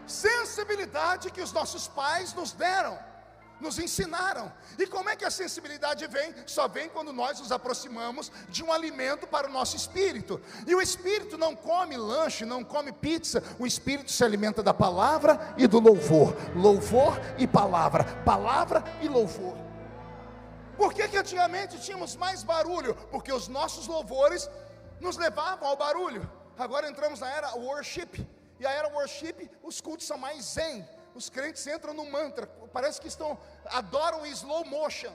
Sensibilidade que os nossos pais nos deram, nos ensinaram. E como é que a sensibilidade vem? Só vem quando nós nos aproximamos de um alimento para o nosso espírito. E o espírito não come lanche, não come pizza. O espírito se alimenta da palavra e do louvor. Louvor e palavra, palavra e louvor. Por que que antigamente tínhamos mais barulho? Porque os nossos louvores nos levavam ao barulho. Agora entramos na era worship. E a era worship, os cultos são mais zen. Os crentes entram no mantra, parece que adoram em slow motion.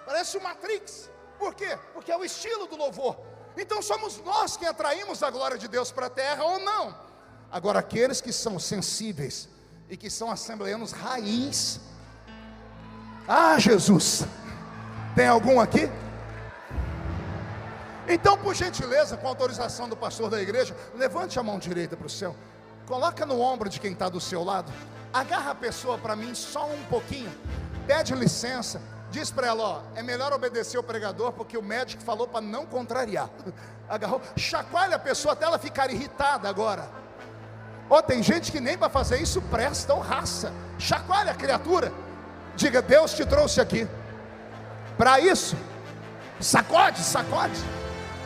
Parece o Matrix. Por quê? Porque é o estilo do louvor. Então somos nós que atraímos a glória de Deus para a terra ou não. Agora aqueles que são sensíveis e que são assembleanos raiz. Ah, Jesus, tem algum aqui? Então, por gentileza, com autorização do pastor da igreja, levante a mão direita para o céu. Coloca no ombro de quem está do seu lado. Agarra a pessoa para mim só um pouquinho. Pede licença. Diz para ela: ó, é melhor obedecer o pregador, porque o médico falou para não contrariar. Agarrou. Chacoalha a pessoa até ela ficar irritada agora. Ó, tem gente que nem para fazer isso presta ou raça. Chacoalha a criatura. Diga: Deus te trouxe aqui para isso. Sacode, sacode.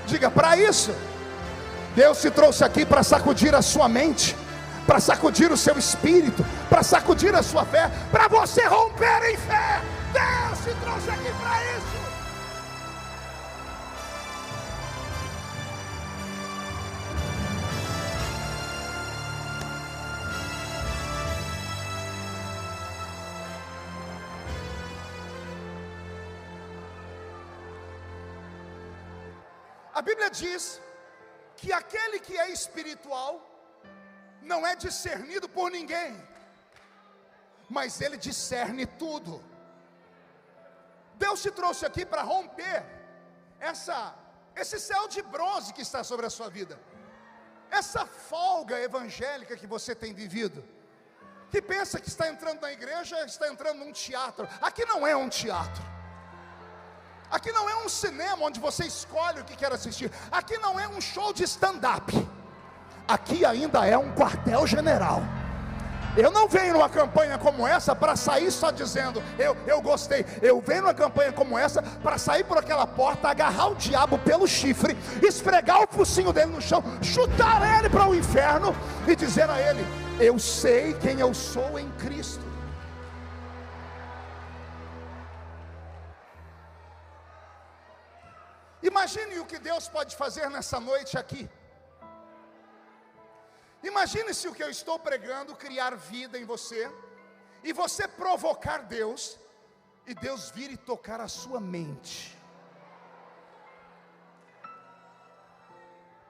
Diga: para isso. Deus te trouxe aqui para sacudir a sua mente, para sacudir o seu espírito, para sacudir a sua fé, para você romper em fé. Deus te trouxe aqui para isso. A Bíblia diz que aquele que é espiritual não é discernido por ninguém, mas ele discerne tudo. Deus te trouxe aqui para romper esse céu de bronze que está sobre a sua vida, essa folga evangélica que você tem vivido, que pensa que está entrando na igreja, está entrando num teatro. Aqui não é um teatro. Aqui não é um cinema onde você escolhe o que quer assistir. Aqui não é um show de stand-up. Aqui ainda é um quartel-general. Eu não venho numa campanha como essa para sair só dizendo eu gostei. Eu venho numa campanha como essa para sair por aquela porta, agarrar o diabo pelo chifre, esfregar o focinho dele no chão, chutar ele para o inferno e dizer a ele: eu sei quem eu sou em Cristo. Imagine o que Deus pode fazer nessa noite aqui. Imagine se o que eu estou pregando criar vida em você, e você provocar Deus, e Deus vir e tocar a sua mente.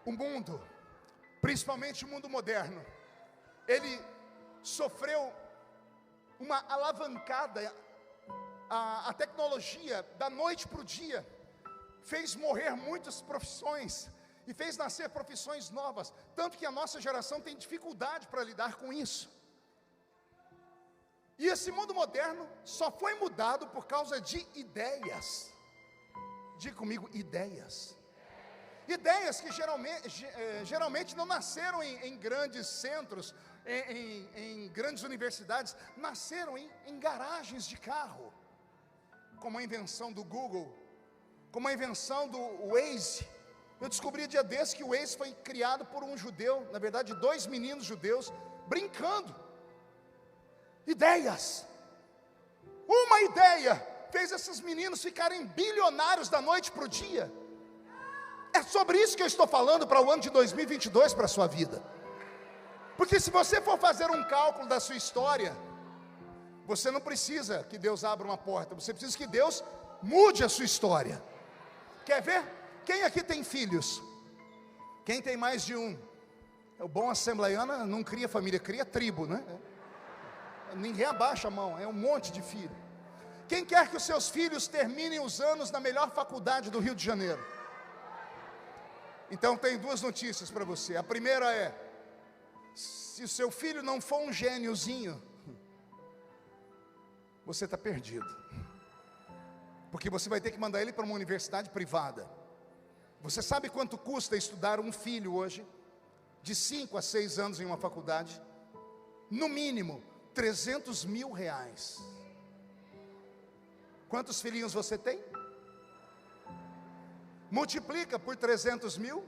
O mundo, principalmente o mundo moderno, ele sofreu uma alavancada. A tecnologia, da noite para o dia, fez morrer muitas profissões, e fez nascer profissões novas, tanto que a nossa geração tem dificuldade para lidar com isso. E esse mundo moderno só foi mudado por causa de ideias. Diga comigo, ideias. Ideias que geralmente não nasceram em grandes centros, em grandes universidades, nasceram em garagens de carro, como a invenção do Google, como a invenção do Waze. Eu descobri dia desse que o Waze foi criado por um judeu, na verdade 2 meninos judeus, brincando. Ideias. Uma ideia fez esses meninos ficarem bilionários da noite para o dia. É sobre isso que eu estou falando para o ano de 2022, para a sua vida. Porque se você for fazer um cálculo da sua história, você não precisa que Deus abra uma porta, você precisa que Deus mude a sua história. Quer ver? Quem aqui tem filhos? Quem tem mais de um? O bom assembleiano não cria família, cria tribo, né? Ninguém abaixa a mão, é um monte de filho. Quem quer que os seus filhos terminem os anos na melhor faculdade do Rio de Janeiro? Então tem 2 notícias para você. A primeira é: se o seu filho não for um gêniozinho, você está perdido, porque você vai ter que mandar ele para uma universidade privada. Você sabe quanto custa estudar um filho hoje? De 5 a 6 anos em uma faculdade? No mínimo R$300 mil. Quantos filhinhos você tem? Multiplica por 300 mil.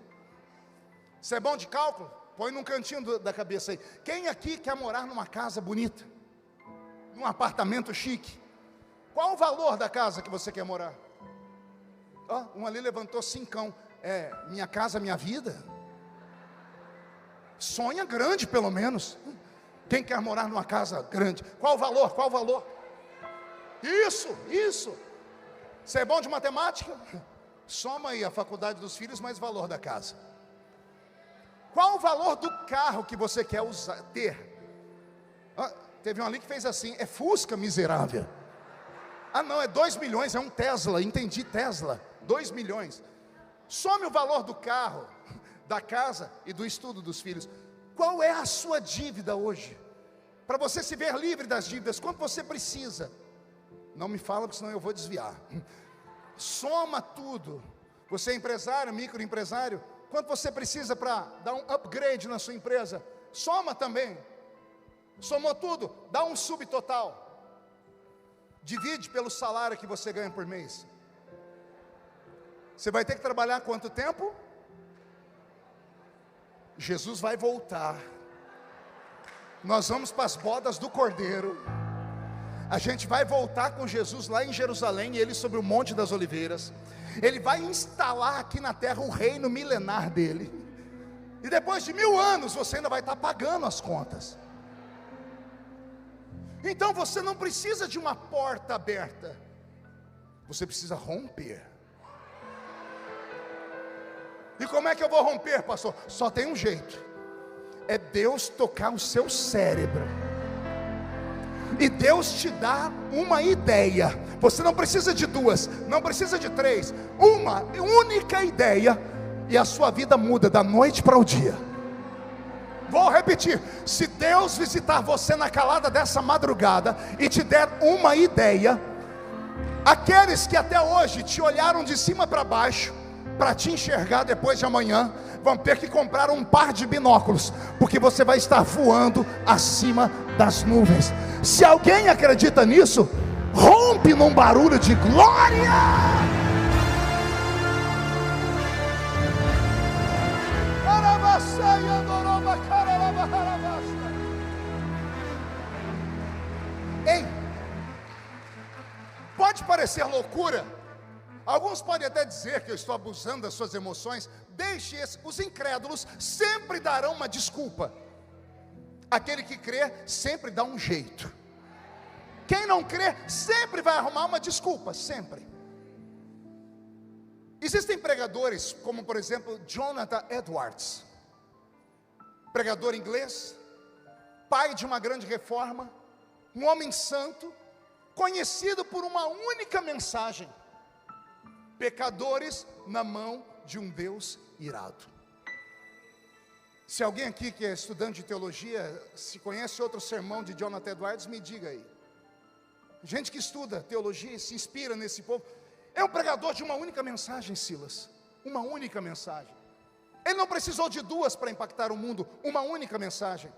Você é bom de cálculo? Põe num cantinho da cabeça aí. Quem aqui quer morar numa casa bonita? Num apartamento chique? Qual o valor da casa que você quer morar? Um ali levantou 5. Minha casa, minha vida. Sonha grande pelo menos. Quem quer morar numa casa grande? Qual o valor? Qual o valor? Isso. Você é bom de matemática? Soma aí a faculdade dos filhos mais o valor da casa. Qual o valor do carro que você quer ter? Teve um ali que fez assim: é Fusca, miserável. Não, é 2 milhões, é um Tesla. Entendi, Tesla, 2 milhões. Some o valor do carro, da casa e do estudo dos filhos. Qual é a sua dívida hoje? Para você se ver livre das dívidas, quanto você precisa? Não me fala, porque senão eu vou desviar. Soma tudo. Você é empresário, microempresário, quanto você precisa para dar um upgrade na sua empresa? Soma também. Somou tudo, dá um subtotal. Divide pelo salário que você ganha por mês. Você vai ter que trabalhar quanto tempo? Jesus vai voltar. Nós vamos para as bodas do Cordeiro. A gente vai voltar com Jesus lá em Jerusalém, ele sobre o Monte das Oliveiras. Ele vai instalar aqui na terra o reino milenar dele. E depois de 1000 anos você ainda vai estar pagando as contas. Então você não precisa de uma porta aberta, você precisa romper. E como é que eu vou romper, pastor? Só tem um jeito: é Deus tocar o seu cérebro. E Deus te dá uma ideia. Você não precisa de 2, não precisa de 3, uma única ideia, e a sua vida muda da noite para o dia. Vou repetir: se Deus visitar você na calada dessa madrugada e te der uma ideia, aqueles que até hoje te olharam de cima para baixo para te enxergar depois de amanhã, vão ter que comprar um par de binóculos, porque você vai estar voando acima das nuvens. Se alguém acredita nisso, rompe num barulho de glória. Ei, pode parecer loucura. Alguns podem até dizer que eu estou abusando das suas emoções. Deixe os incrédulos sempre darão uma desculpa. Aquele que crê sempre dá um jeito. Quem não crê sempre vai arrumar uma desculpa, sempre. Existem pregadores como, por exemplo, Jonathan Edwards, pregador inglês, pai de uma grande reforma, um homem santo, conhecido por uma única mensagem: pecadores na mão de um Deus irado. Se alguém aqui que é estudante de teologia, se conhece outro sermão de Jonathan Edwards, me diga aí. Gente que estuda teologia e se inspira nesse povo. É um pregador de uma única mensagem, Silas. Uma única mensagem. Ele não precisou de duas para impactar o mundo. Uma única mensagem.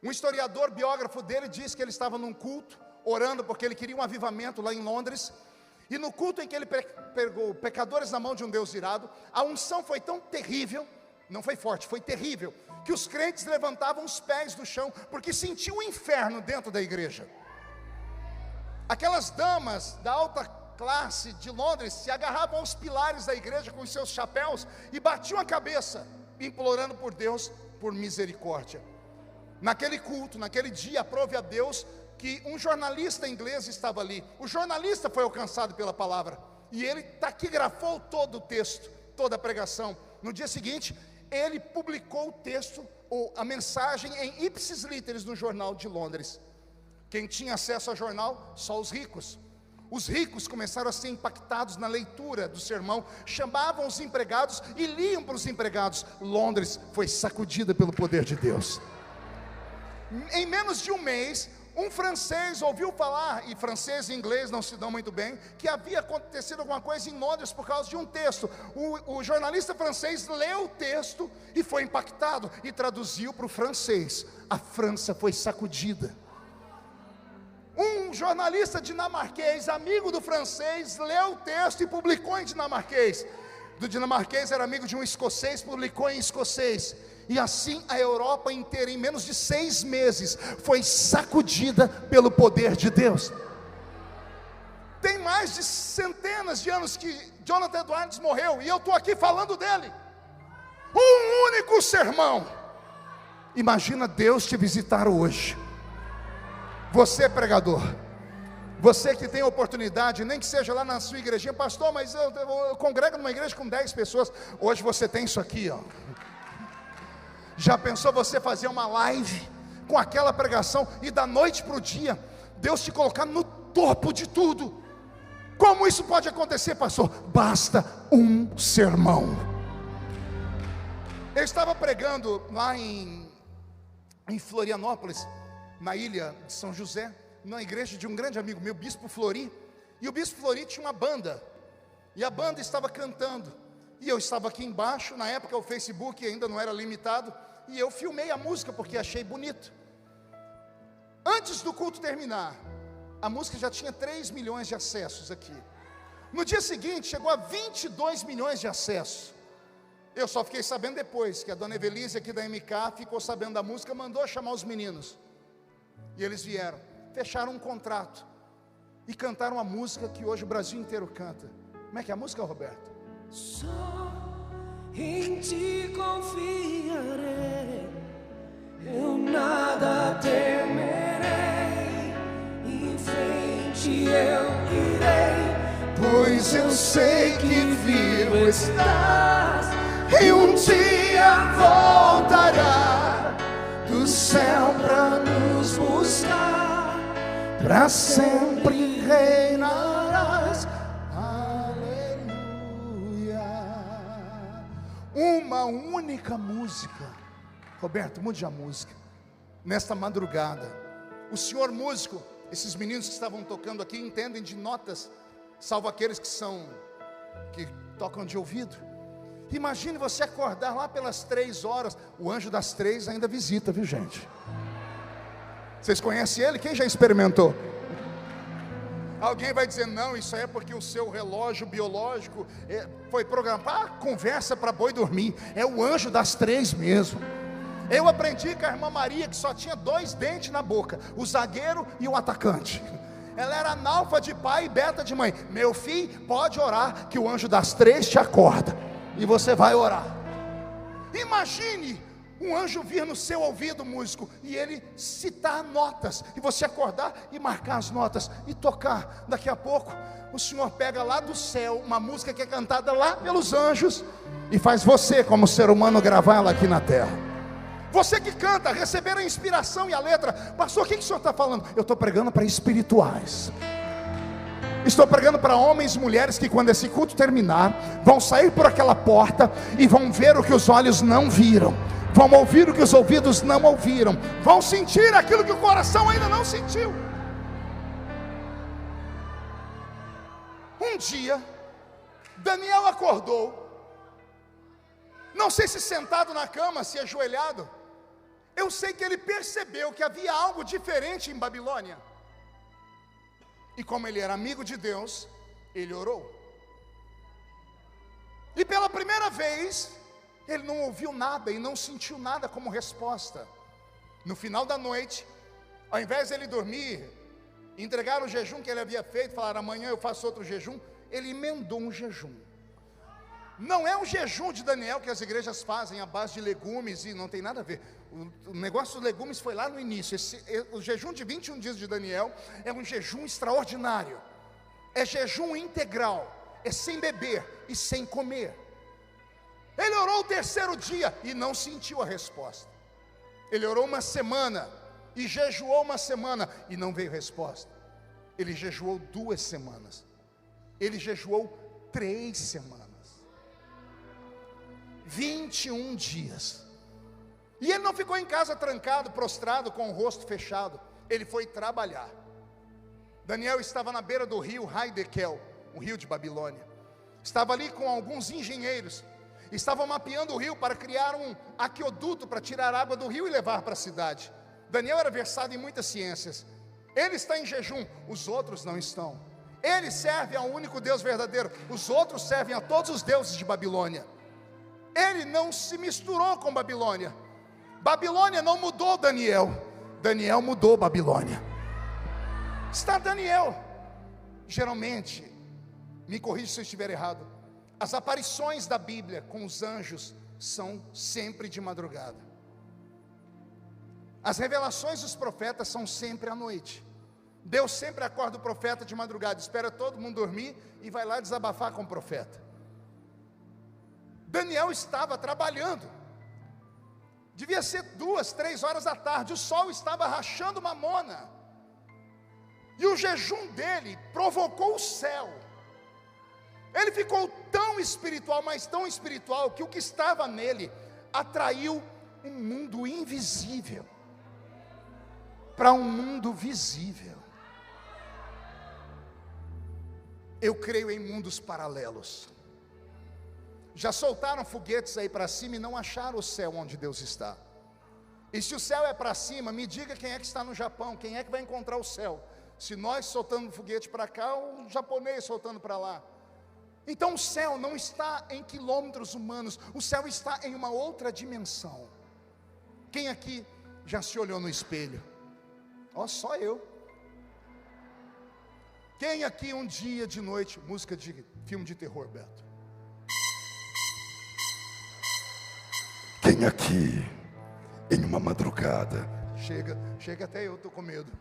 Um historiador, biógrafo dele, diz que ele estava num culto, orando porque ele queria um avivamento lá em Londres. E no culto em que ele pegou pecadores na mão de um Deus irado, a unção foi tão terrível, não foi forte, foi terrível, que os crentes levantavam os pés do chão, porque sentiam o inferno dentro da igreja. Aquelas damas da alta classe de Londres se agarravam aos pilares da igreja com os seus chapéus e batiam a cabeça, implorando por Deus, por misericórdia. Naquele culto, naquele dia, aprove a Deus que um jornalista inglês estava ali. O jornalista foi alcançado pela palavra, e ele taquigrafou todo o texto, toda a pregação. No dia seguinte, ele publicou o texto, ou a mensagem, em ipsis literis no jornal de Londres. Quem tinha acesso ao jornal? Só os ricos. Os ricos começaram a ser impactados na leitura do sermão, chamavam os empregados e liam para os empregados. Londres foi sacudida pelo poder de Deus. Em menos de um mês, um francês ouviu falar, e francês e inglês não se dão muito bem, que havia acontecido alguma coisa em Londres por causa de um texto. O jornalista francês leu o texto e foi impactado e traduziu para o francês. A França foi sacudida. Um jornalista dinamarquês, amigo do francês, leu o texto e publicou em dinamarquês. Do dinamarquês era amigo de um escocês, publicou em escocês. E assim a Europa inteira, em menos de 6 meses, foi sacudida pelo poder de Deus. Tem mais de centenas de anos que Jonathan Edwards morreu, e eu estou aqui falando dele. Um único sermão. Imagina Deus te visitar hoje. Você, pregador, você que tem oportunidade, nem que seja lá na sua igrejinha, pastor, mas eu congrego numa igreja com 10 pessoas. Hoje você tem isso aqui, ó. Já pensou você fazer uma live com aquela pregação e da noite para o dia Deus te colocar no topo de tudo? Como isso pode acontecer, pastor? Basta um sermão. Eu estava pregando lá em Florianópolis, na ilha de São José, na igreja de um grande amigo meu, Bispo Flori. E o Bispo Flori tinha uma banda, e a banda estava cantando. E eu estava aqui embaixo, na época o Facebook ainda não era limitado, e eu filmei a música porque achei bonito. Antes do culto terminar, a música já tinha 3 milhões de acessos aqui. No dia seguinte, chegou a 22 milhões de acessos. Eu só fiquei sabendo depois, que a dona Evelise aqui da MK ficou sabendo da música, mandou chamar os meninos. E eles vieram, fecharam um contrato, e cantaram a música que hoje o Brasil inteiro canta. Como é que é a música, Roberto? Só em ti confiarei, eu nada temerei, em frente eu irei, Pois eu sei que vivo estás, e um dia voltará do céu para nos buscar, para sempre reinarás. Uma única música. Roberto, mude a música. Nesta madrugada, o senhor músico, esses meninos que estavam tocando aqui entendem de notas, salvo aqueles que tocam de ouvido. Imagine você acordar lá pelas 3 horas. O anjo das 3 ainda visita, viu, gente? Vocês conhecem ele? Quem já experimentou? Alguém vai dizer, não, isso aí é porque o seu relógio biológico foi programado. Conversa para boi dormir. É o anjo das 3 mesmo. Eu aprendi com a irmã Maria, que só tinha 2 dentes na boca, o zagueiro e o atacante. Ela era analfa de pai e beta de mãe. Meu filho, pode orar, que o anjo das 3 te acorda, e você vai orar. Imagine um anjo vir no seu ouvido, músico, e ele citar notas, e você acordar e marcar as notas, e tocar. Daqui a pouco, o Senhor pega lá do céu, uma música que é cantada lá pelos anjos, e faz você, como ser humano, gravar ela aqui na terra. Você que canta, receber a inspiração e a letra. Pastor, o que o senhor está falando? Eu estou pregando para espirituais. Estou pregando para homens e mulheres que quando esse culto terminar, vão sair por aquela porta e vão ver o que os olhos não viram, vão ouvir o que os ouvidos não ouviram, vão sentir aquilo que o coração ainda não sentiu. Um dia, Daniel acordou, não sei se sentado na cama, se ajoelhado. Eu sei que ele percebeu que havia algo diferente em Babilônia. E como ele era amigo de Deus, ele orou. E pela primeira vez, ele não ouviu nada e não sentiu nada como resposta. No final da noite, ao invés de ele dormir, entregar o jejum que ele havia feito, falar amanhã eu faço outro jejum, ele emendou um jejum. Não é o jejum de Daniel que as igrejas fazem à base de legumes, e não tem nada a ver. O negócio dos legumes foi lá no início. O jejum de 21 dias de Daniel é um jejum extraordinário. É jejum integral, é sem beber e sem comer. Ele orou o terceiro dia e não sentiu a resposta. Ele orou uma semana e jejuou uma semana e não veio resposta. Ele jejuou 2 semanas. Ele jejuou 3 semanas. 21 dias. E ele não ficou em casa trancado, prostrado, com o rosto fechado. Ele foi trabalhar. Daniel estava na beira do rio Haidekel, o rio de Babilônia. Estava ali com alguns engenheiros. Estavam mapeando o rio para criar um aqueduto para tirar água do rio e levar para a cidade. Daniel era versado em muitas ciências. Ele está em jejum, os outros não estão. Ele serve ao único Deus verdadeiro, os outros servem a todos os deuses de Babilônia. Ele não se misturou com Babilônia. Babilônia não mudou Daniel, Daniel mudou Babilônia. Está Daniel. Geralmente, me corrija se eu estiver errado, as aparições da Bíblia com os anjos são sempre de madrugada. As revelações dos profetas são sempre à noite. Deus sempre acorda o profeta de madrugada, espera todo mundo dormir e vai lá desabafar com o profeta. Daniel estava trabalhando, devia ser 2, 3 horas da tarde, o sol estava rachando mamona, e o jejum dele provocou o céu. Ele ficou tão espiritual, mas tão espiritual, que o que estava nele atraiu um mundo invisível para um mundo visível. Eu creio em mundos paralelos. Já soltaram foguetes aí para cima e não acharam o céu onde Deus está. E se o céu é para cima, me diga quem é que está no Japão, quem é que vai encontrar o céu? Se nós soltando foguete para cá, o japonês soltando para lá. Então o céu não está em quilômetros humanos, o céu está em uma outra dimensão. Quem aqui já se olhou no espelho? Ó, só eu. Quem aqui um dia de noite, música de filme de terror, Beto? Quem aqui, em uma madrugada, chega até eu, estou com medo,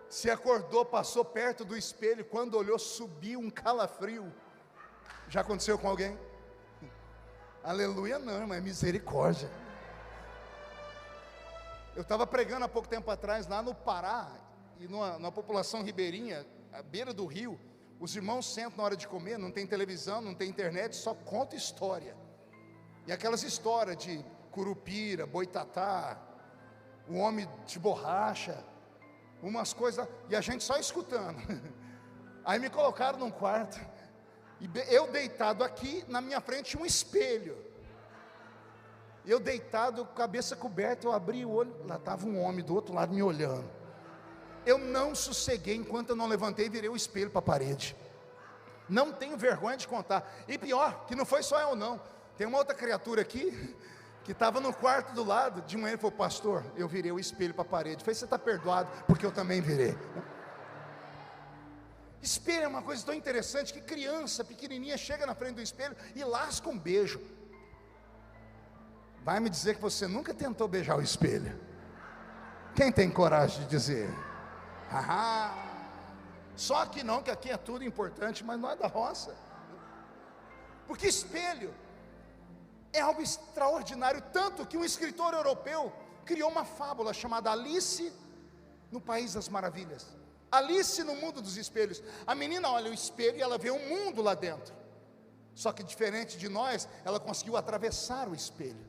se acordou, passou perto do espelho, quando olhou, subiu um calafrio. Já aconteceu com alguém? Aleluia não, mas misericórdia. Eu estava pregando há pouco tempo atrás, lá no Pará, e numa população ribeirinha, à beira do rio. Os irmãos sentam na hora de comer, não tem televisão, não tem internet, só conta história. E aquelas histórias de curupira, boitatá, o homem de borracha, umas coisas, e a gente só escutando. Aí me colocaram num quarto, e eu deitado aqui, na minha frente tinha um espelho. Eu deitado, cabeça coberta, eu abri o olho, lá estava um homem do outro lado me olhando. Eu não sosseguei enquanto eu não levantei e virei o espelho para a parede. Não tenho vergonha de contar. E pior, que não foi só eu não. Tem uma outra criatura aqui, que estava no quarto do lado, de manhã ele falou, pastor, eu virei o espelho para a parede. Eu falei, você está perdoado, porque eu também virei. Espelho é uma coisa tão interessante, que criança pequenininha chega na frente do espelho e lasca um beijo. Vai me dizer que você nunca tentou beijar o espelho? Quem tem coragem de dizer? Só que não, que aqui é tudo importante, mas não é da roça. Porque espelho é algo extraordinário, tanto que um escritor europeu criou uma fábula chamada Alice no País das Maravilhas. Alice no mundo dos espelhos. A menina olha o espelho e ela vê um mundo lá dentro. Só que diferente de nós, ela conseguiu atravessar o espelho.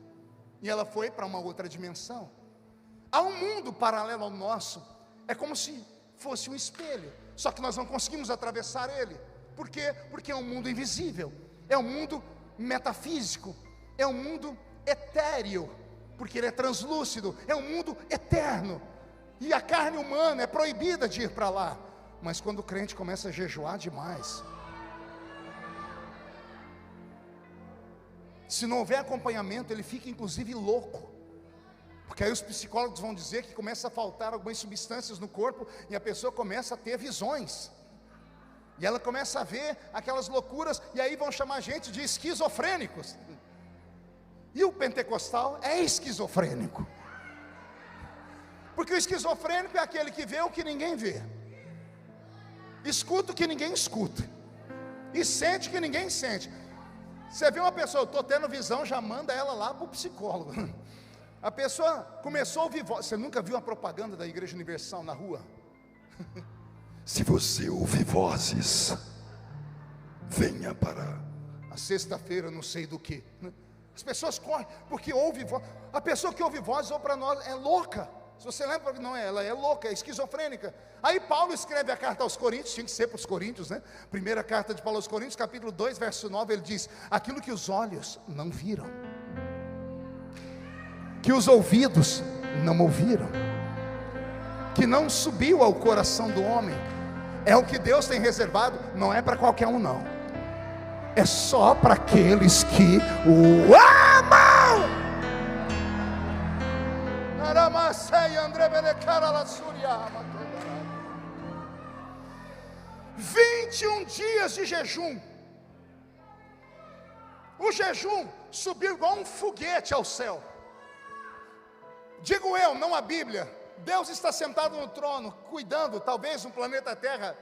E ela foi para uma outra dimensão. Há um mundo paralelo ao nosso. É como se fosse um espelho. Só que nós não conseguimos atravessar ele. Por quê? Porque é um mundo invisível. É um mundo metafísico. É um mundo etéreo. Porque ele é translúcido. É um mundo eterno. E a carne humana é proibida de ir para lá. Mas quando o crente começa a jejuar demais, se não houver acompanhamento, ele fica inclusive louco. Porque aí os psicólogos vão dizer que começa a faltar algumas substâncias no corpo e a pessoa começa a ter visões. E ela começa a ver aquelas loucuras, e aí vão chamar a gente de esquizofrênicos. E o pentecostal é esquizofrênico. Porque o esquizofrênico é aquele que vê o que ninguém vê, escuta o que ninguém escuta, e sente o que ninguém sente. Você vê uma pessoa, eu estou tendo visão, já manda ela lá para o psicólogo. A pessoa começou a ouvir voz. Você nunca viu uma propaganda da Igreja Universal na rua? Se você ouvir vozes, venha para a sexta-feira, não sei do que. As pessoas correm, porque ouve voz. A pessoa que ouve vozes, ou para nós, é louca. Se você lembra, não é, ela é louca, é esquizofrênica. Aí Paulo escreve a carta aos Coríntios, tinha que ser para os Coríntios, né? Primeira carta de Paulo aos Coríntios, capítulo 2, verso 9, ele diz: aquilo que os olhos não viram, que os ouvidos não ouviram, que não subiu ao coração do homem, é o que Deus tem reservado. Não é para qualquer um, não, é só para aqueles que o amam. 21 dias de jejum. O jejum subiu igual um foguete ao céu. Digo eu, não a Bíblia. Deus está sentado no trono, cuidando, talvez no planeta Terra,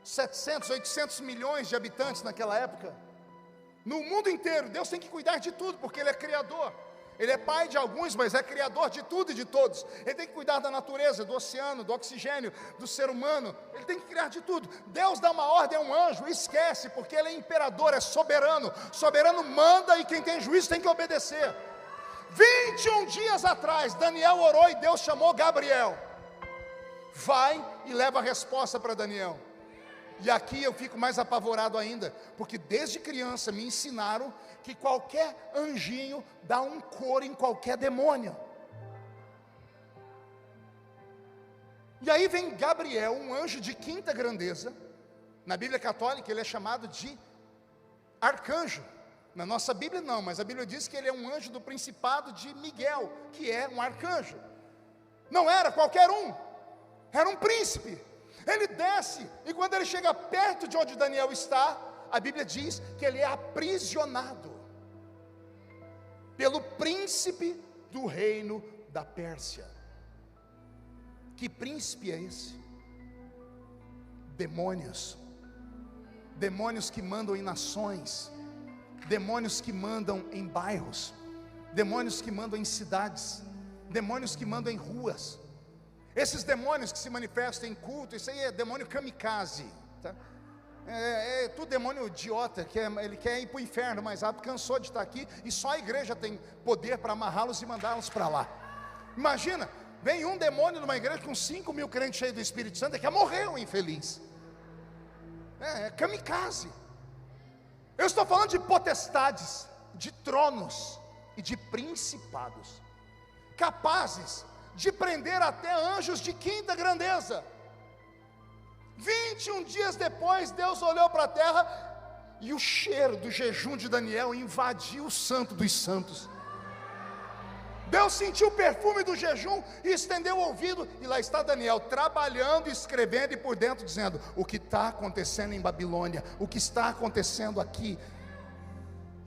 700, 800 milhões de habitantes naquela época. No mundo inteiro, Deus tem que cuidar de tudo, porque Ele é Criador. Ele é pai de alguns, mas é criador de tudo e de todos. Ele tem que cuidar da natureza, do oceano, do oxigênio, do ser humano. Ele tem que criar de tudo. Deus dá uma ordem a um anjo, esquece, porque ele é imperador, é soberano. Soberano manda e quem tem juízo tem que obedecer. 21 dias atrás, Daniel orou e Deus chamou Gabriel. Vai e leva a resposta para Daniel. E aqui eu fico mais apavorado ainda, porque desde criança me ensinaram que qualquer anjinho dá um coro em qualquer demônio. E aí vem Gabriel, um anjo de quinta grandeza. Na Bíblia católica ele é chamado de arcanjo. Na nossa Bíblia não, mas a Bíblia diz que ele é um anjo do principado de Miguel, que é um arcanjo. Não era qualquer um, era um príncipe. Ele desce, e quando ele chega perto de onde Daniel está, a Bíblia diz que ele é aprisionado pelo príncipe do reino da Pérsia. Que príncipe é esse? Demônios. Demônios que mandam em nações, demônios que mandam em bairros, demônios que mandam em cidades, demônios que mandam em ruas. Esses demônios que se manifestam em culto, isso aí é demônio kamikaze, tá? É tudo demônio idiota, ele quer ir para o inferno mais rápido, cansou de estar aqui, e só a igreja tem poder para amarrá-los e mandá-los para lá. Imagina, vem um demônio numa igreja com 5.000 crentes cheios do Espírito Santo, que morreu infeliz. É kamikaze. Eu estou falando de potestades, de tronos e de principados, capazes de prender até anjos de quinta grandeza. 21 dias depois, Deus olhou para a terra e o cheiro do jejum de Daniel invadiu o santo dos santos. Deus sentiu o perfume do jejum e estendeu o ouvido, e lá está Daniel trabalhando, escrevendo, e por dentro dizendo: o que está acontecendo em Babilônia, o que está acontecendo aqui.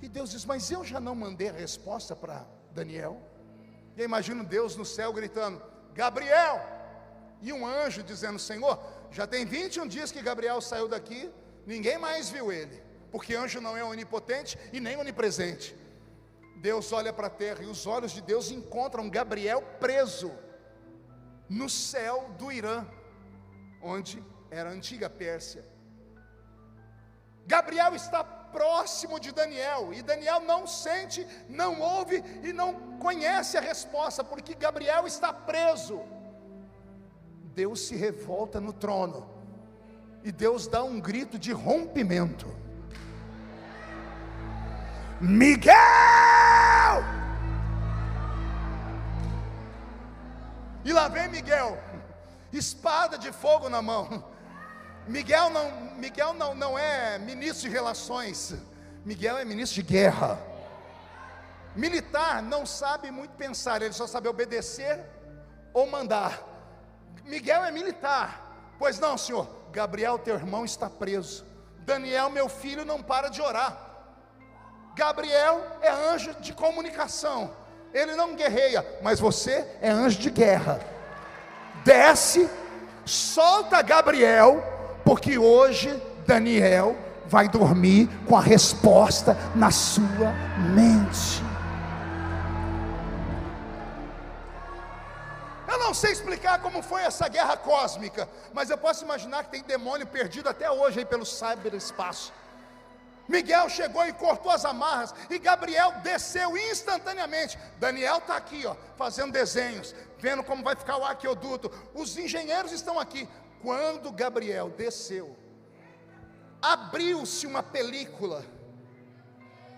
E Deus diz: mas eu já não mandei a resposta para Daniel? E eu imagino Deus no céu gritando: Gabriel! E um anjo dizendo: Senhor, já tem 21 dias que Gabriel saiu daqui, ninguém mais viu ele, porque anjo não é onipotente e nem onipresente. Deus olha para a terra e os olhos de Deus encontram Gabriel preso no céu do Irã. onde era a antiga Pérsia. Gabriel está próximo de Daniel, e Daniel não sente, não ouve e não conhece a resposta, porque Gabriel está preso. Deus se revolta no trono, e Deus dá um grito de rompimento: Miguel! E lá vem Miguel, espada de fogo na mão. Miguel não é ministro de relações, Miguel é ministro de guerra. Militar não sabe muito pensar, ele só sabe obedecer ou mandar. Miguel é militar. Pois não, senhor, Gabriel, teu irmão, está preso. Daniel, meu filho, não para de orar. Gabriel é anjo de comunicação, ele não guerreia, mas você é anjo de guerra. Desce, solta Gabriel, porque hoje Daniel vai dormir com a resposta na sua mente. Eu não sei explicar como foi essa guerra cósmica, mas eu posso imaginar que tem demônio perdido até hoje aí pelo cyberespaço. Miguel chegou e cortou as amarras, e Gabriel desceu instantaneamente. Daniel está aqui, ó, fazendo desenhos, vendo como vai ficar o aqueduto. Os engenheiros estão aqui. Quando Gabriel desceu, abriu-se uma película,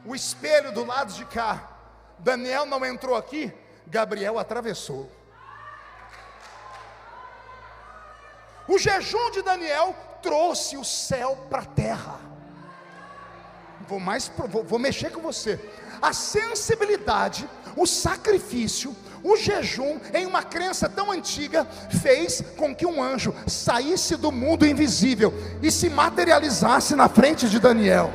o espelho do lado de cá. Daniel não entrou aqui, Gabriel atravessou. O jejum de Daniel trouxe o céu para a terra. Vou mexer com você. A sensibilidade, o sacrifício, o jejum, em uma crença tão antiga, fez com que um anjo saísse do mundo invisível e se materializasse na frente de Daniel.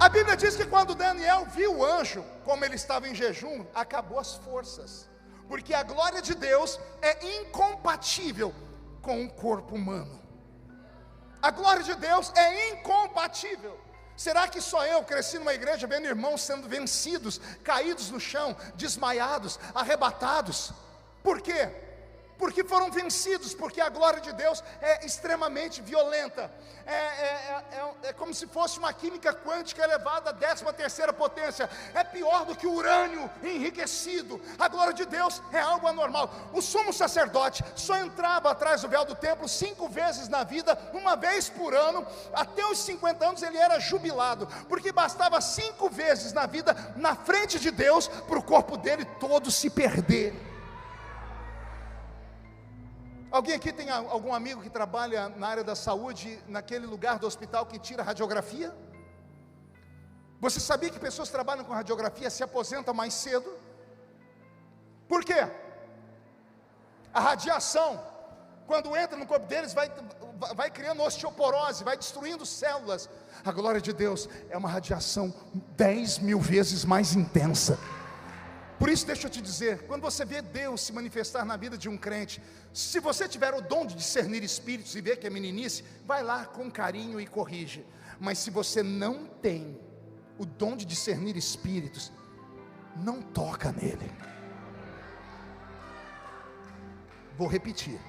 A Bíblia diz que quando Daniel viu o anjo, como ele estava em jejum, acabou as forças, porque a glória de Deus é incompatível com o corpo humano. A glória de Deus é incompatível. Será que só eu cresci numa igreja vendo irmãos sendo vencidos, caídos no chão, desmaiados, arrebatados? Por quê? Porque foram vencidos, porque a glória de Deus é extremamente violenta. É como se fosse uma química quântica elevada à 13ª potência. É pior do que o urânio enriquecido. A glória de Deus é algo anormal. O sumo sacerdote só entrava atrás do véu do templo 5 vezes na vida, uma vez por ano. Até os 50 anos ele era jubilado, porque bastava 5 vezes na vida, na frente de Deus, para o corpo dele todo se perder. Alguém aqui tem algum amigo que trabalha na área da saúde, naquele lugar do hospital que tira radiografia? Você sabia que pessoas que trabalham com radiografia se aposentam mais cedo? Por quê? A radiação, quando entra no corpo deles, vai criando osteoporose, vai destruindo células. A glória de Deus é uma radiação 10.000 vezes mais intensa. Por isso, deixa eu te dizer, quando você vê Deus se manifestar na vida de um crente, se você tiver o dom de discernir espíritos e ver que é meninice, vai lá com carinho e corrige. Mas se você não tem o dom de discernir espíritos, não toca nele. Vou repetir.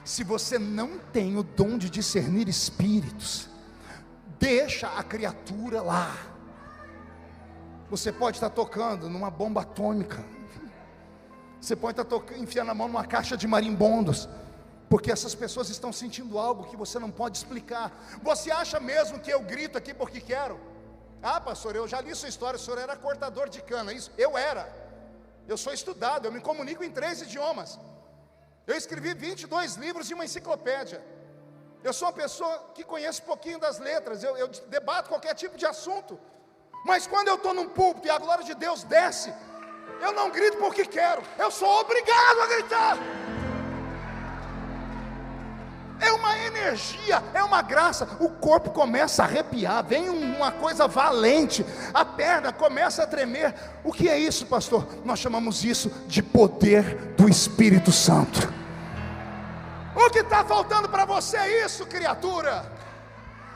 Se você não tem o dom de discernir espíritos, deixa a criatura lá. Você pode estar tocando numa bomba atômica, você pode estar enfiando a mão numa caixa de marimbondos, porque essas pessoas estão sentindo algo que você não pode explicar. Você acha mesmo que eu grito aqui porque quero? Ah, pastor, eu já li sua história, o senhor era cortador de cana. Isso, eu sou estudado, eu me comunico em 3 idiomas, eu escrevi 22 livros e uma enciclopédia, eu sou uma pessoa que conhece um pouquinho das letras, eu debato qualquer tipo de assunto. Mas quando eu estou num púlpito e a glória de Deus desce, eu não grito porque quero, eu sou obrigado a gritar. É uma energia, é uma graça. O corpo começa a arrepiar, vem uma coisa valente, a perna começa a tremer. O que é isso, pastor? Nós chamamos isso de poder do Espírito Santo. O que está faltando para você é isso, criatura.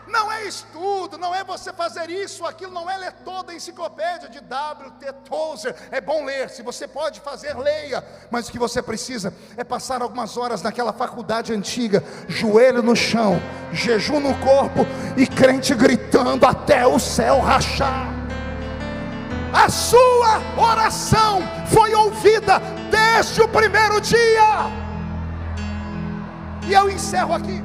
Não é é estudo, não é você fazer isso, aquilo, não é ler toda a enciclopédia de W.T. Tozer. É bom ler, se você pode fazer, leia. Mas o que você precisa é passar algumas horas naquela faculdade antiga, joelho no chão, jejum no corpo e crente gritando até o céu rachar. A sua oração foi ouvida desde o primeiro dia. E eu encerro aqui.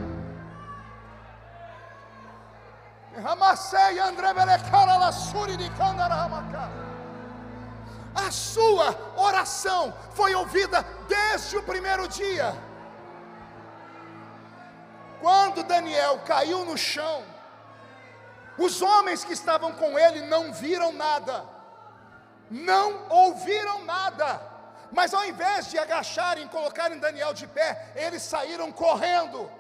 A sua oração foi ouvida desde o primeiro dia. Quando Daniel caiu no chão, os homens que estavam com ele não viram nada, não ouviram nada, mas ao invés de agacharem e colocarem Daniel de pé, eles saíram correndo.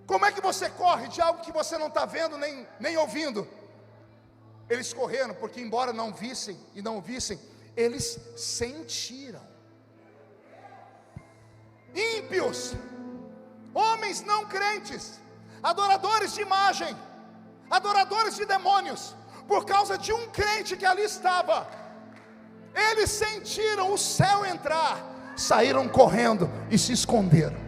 Como é que você corre de algo que você não está vendo nem ouvindo? Eles correram porque, embora não vissem e não ouvissem, eles sentiram. Ímpios, homens não crentes, adoradores de imagem, adoradores de demônios, por causa de um crente que ali estava, eles sentiram o céu entrar, saíram correndo e se esconderam.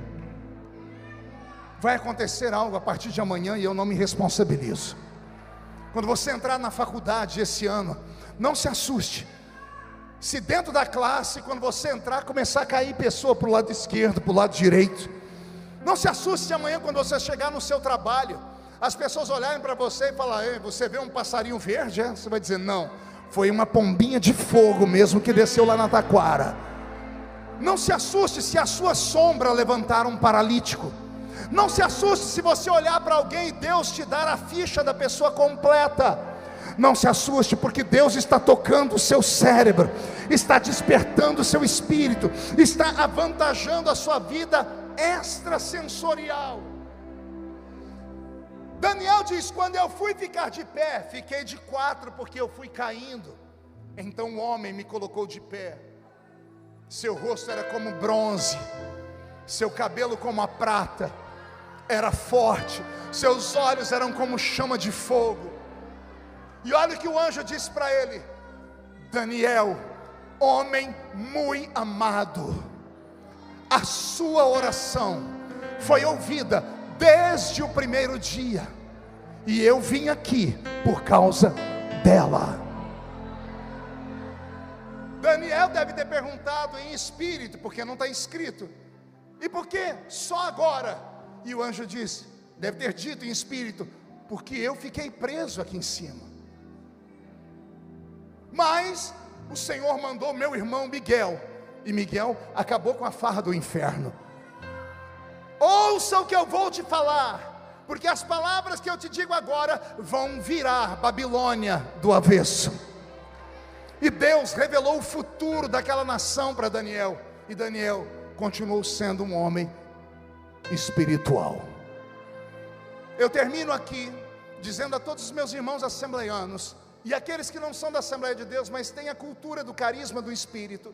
Vai acontecer algo a partir de amanhã e eu não me responsabilizo. Quando você entrar na faculdade esse ano, não se assuste se dentro da classe, quando você entrar, começar a cair pessoa para o lado esquerdo, para o lado direito. Não se assuste se amanhã, quando você chegar no seu trabalho, as pessoas olharem para você e falarem: você vê um passarinho verde? Você vai dizer: não, foi uma pombinha de fogo mesmo que desceu lá na taquara. Não se assuste se a sua sombra levantar um paralítico. Não se assuste se você olhar para alguém e Deus te dar a ficha da pessoa completa. Não se assuste, porque Deus está tocando o seu cérebro, está despertando o seu espírito, está avantajando a sua vida extrasensorial. Daniel diz: quando eu fui ficar de pé, fiquei de quatro, porque eu fui caindo. Então o homem me colocou de pé. Seu rosto era como bronze, seu cabelo como a prata, era forte, seus olhos eram como chama de fogo. E olha o que o anjo disse para ele: Daniel, homem muito amado, a sua oração foi ouvida desde o primeiro dia, e eu vim aqui por causa dela. Daniel deve ter perguntado em espírito, porque não está escrito: e por que só agora? E o anjo disse, deve ter dito em espírito: porque eu fiquei preso aqui em cima. Mas o Senhor mandou meu irmão Miguel, e Miguel acabou com a farra do inferno. Ouça o que eu vou te falar, porque as palavras que eu te digo agora vão virar Babilônia do avesso. E Deus revelou o futuro daquela nação para Daniel, e Daniel continuou sendo um homem espiritual. Eu termino aqui dizendo a todos os meus irmãos assembleianos e aqueles que não são da Assembleia de Deus, mas têm a cultura do carisma do Espírito,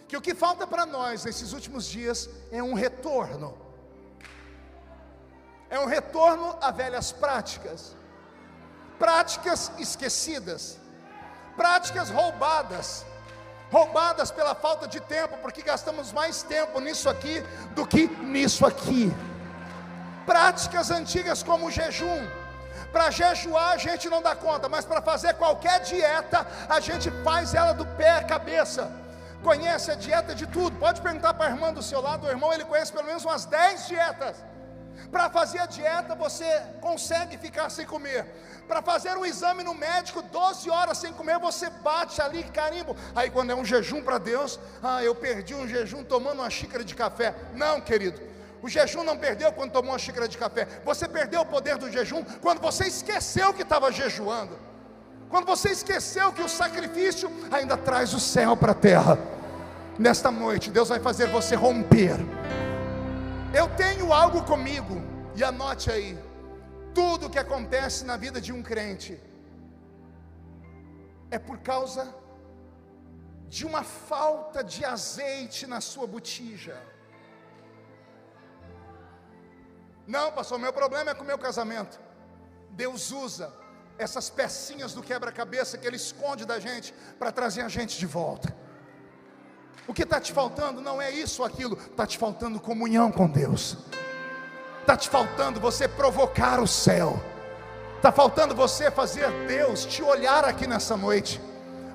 que o que falta para nós nesses últimos dias é um retorno. É um retorno a velhas práticas, práticas esquecidas, práticas roubadas pela falta de tempo, porque gastamos mais tempo nisso aqui do que nisso aqui. Práticas antigas como o jejum. Para jejuar a gente não dá conta, mas para fazer qualquer dieta, a gente faz ela do pé à cabeça. Conhece a dieta de tudo, pode perguntar para a irmã do seu lado, o irmão, ele conhece pelo menos umas 10 dietas. Para fazer a dieta, você consegue ficar sem comer. Para fazer um exame no médico, 12 horas sem comer, você bate ali, carimbo. Aí quando é um jejum para Deus, eu perdi um jejum tomando uma xícara de café. Não, querido, o jejum não perdeu quando tomou uma xícara de café. Você perdeu o poder do jejum quando você esqueceu que estava jejuando. Quando você esqueceu que o sacrifício ainda traz o céu para a terra. Nesta noite, Deus vai fazer você romper. Eu tenho algo comigo, e anote aí: tudo que acontece na vida de um crente é por causa de uma falta de azeite na sua botija. Não, pastor, meu problema é com o meu casamento. Deus usa essas pecinhas do quebra-cabeça que Ele esconde da gente para trazer a gente de volta. O que está te faltando não é isso ou aquilo, está te faltando comunhão com Deus, está te faltando você provocar o céu, está faltando você fazer Deus te olhar aqui nessa noite.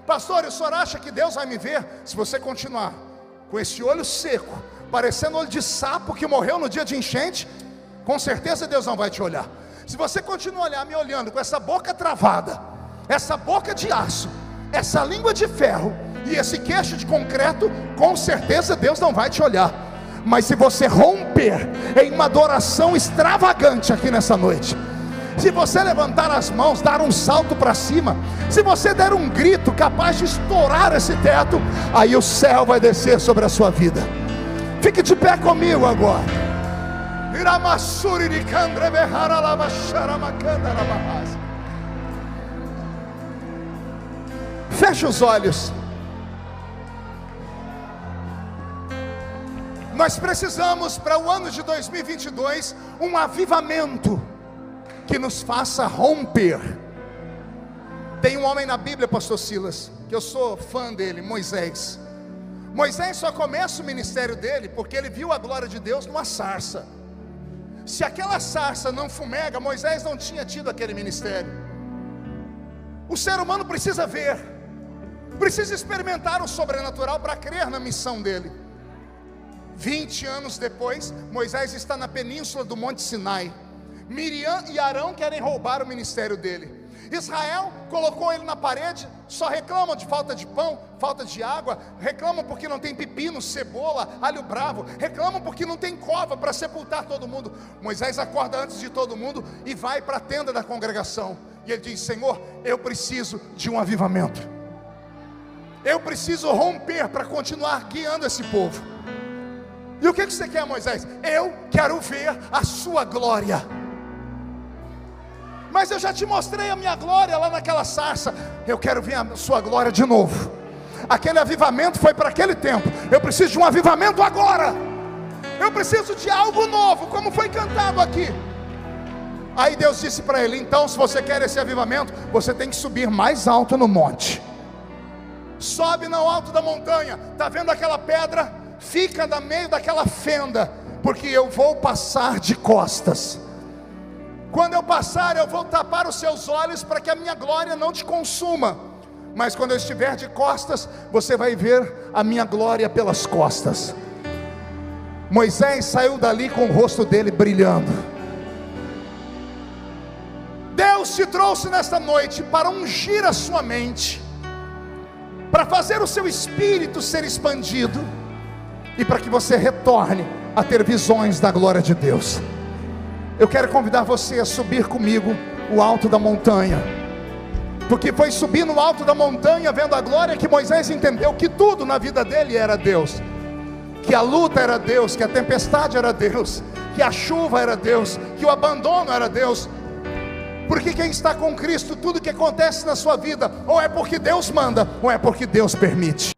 Pastor, o senhor acha que Deus vai me ver? Se você continuar com esse olho seco, parecendo olho de sapo que morreu no dia de enchente, com certeza Deus não vai te olhar. Se você continuar me olhando com essa boca travada, essa boca de aço, essa língua de ferro e esse queixo de concreto, com certeza Deus não vai te olhar. Mas se você romper em uma adoração extravagante aqui nessa noite, se você levantar as mãos, dar um salto para cima, se você der um grito capaz de estourar esse teto, aí o céu vai descer sobre a sua vida. Fique de pé comigo agora. Feche os olhos. Nós precisamos para o ano de 2022 um avivamento que nos faça romper. Tem um homem na Bíblia, pastor Silas, que eu sou fã dele, Moisés. Moisés só começa o ministério dele porque ele viu a glória de Deus numa sarça. Se aquela sarça não fumega, Moisés não tinha tido aquele ministério. O ser humano precisa ver, precisa experimentar o sobrenatural para crer na missão dele. 20 anos depois, Moisés está na península do Monte Sinai. Miriam e Arão querem roubar o ministério dele. Israel colocou ele na parede, só reclamam de falta de pão, falta de água, reclamam porque não tem pepino, cebola, alho bravo, reclamam porque não tem cova para sepultar todo mundo. Moisés acorda antes de todo mundo e vai para a tenda da congregação, e ele diz: Senhor, eu preciso de um avivamento, eu preciso romper para continuar guiando esse povo. E o que você quer, Moisés? Eu quero ver a sua glória. Mas eu já te mostrei a minha glória lá naquela sarça. Eu quero ver a sua glória de novo. Aquele avivamento foi para aquele tempo. Eu preciso de um avivamento agora. Eu preciso de algo novo, como foi cantado aqui. Aí Deus disse para ele: então, se você quer esse avivamento, você tem que subir mais alto no monte. Sobe no alto da montanha. Está vendo aquela pedra? Fica no meio daquela fenda, porque eu vou passar de costas. Quando eu passar, eu vou tapar os seus olhos para que a minha glória não te consuma. Mas quando eu estiver de costas, você vai ver a minha glória pelas costas. Moisés saiu dali com o rosto dele brilhando. Deus te trouxe nesta noite para ungir a sua mente, para fazer o seu espírito ser expandido, e para que você retorne a ter visões da glória de Deus. Eu quero convidar você a subir comigo o alto da montanha, porque foi subir no alto da montanha, vendo a glória, que Moisés entendeu que tudo na vida dele era Deus, que a luta era Deus, que a tempestade era Deus, que a chuva era Deus, que o abandono era Deus. Porque quem está com Cristo, tudo que acontece na sua vida, ou é porque Deus manda, ou é porque Deus permite.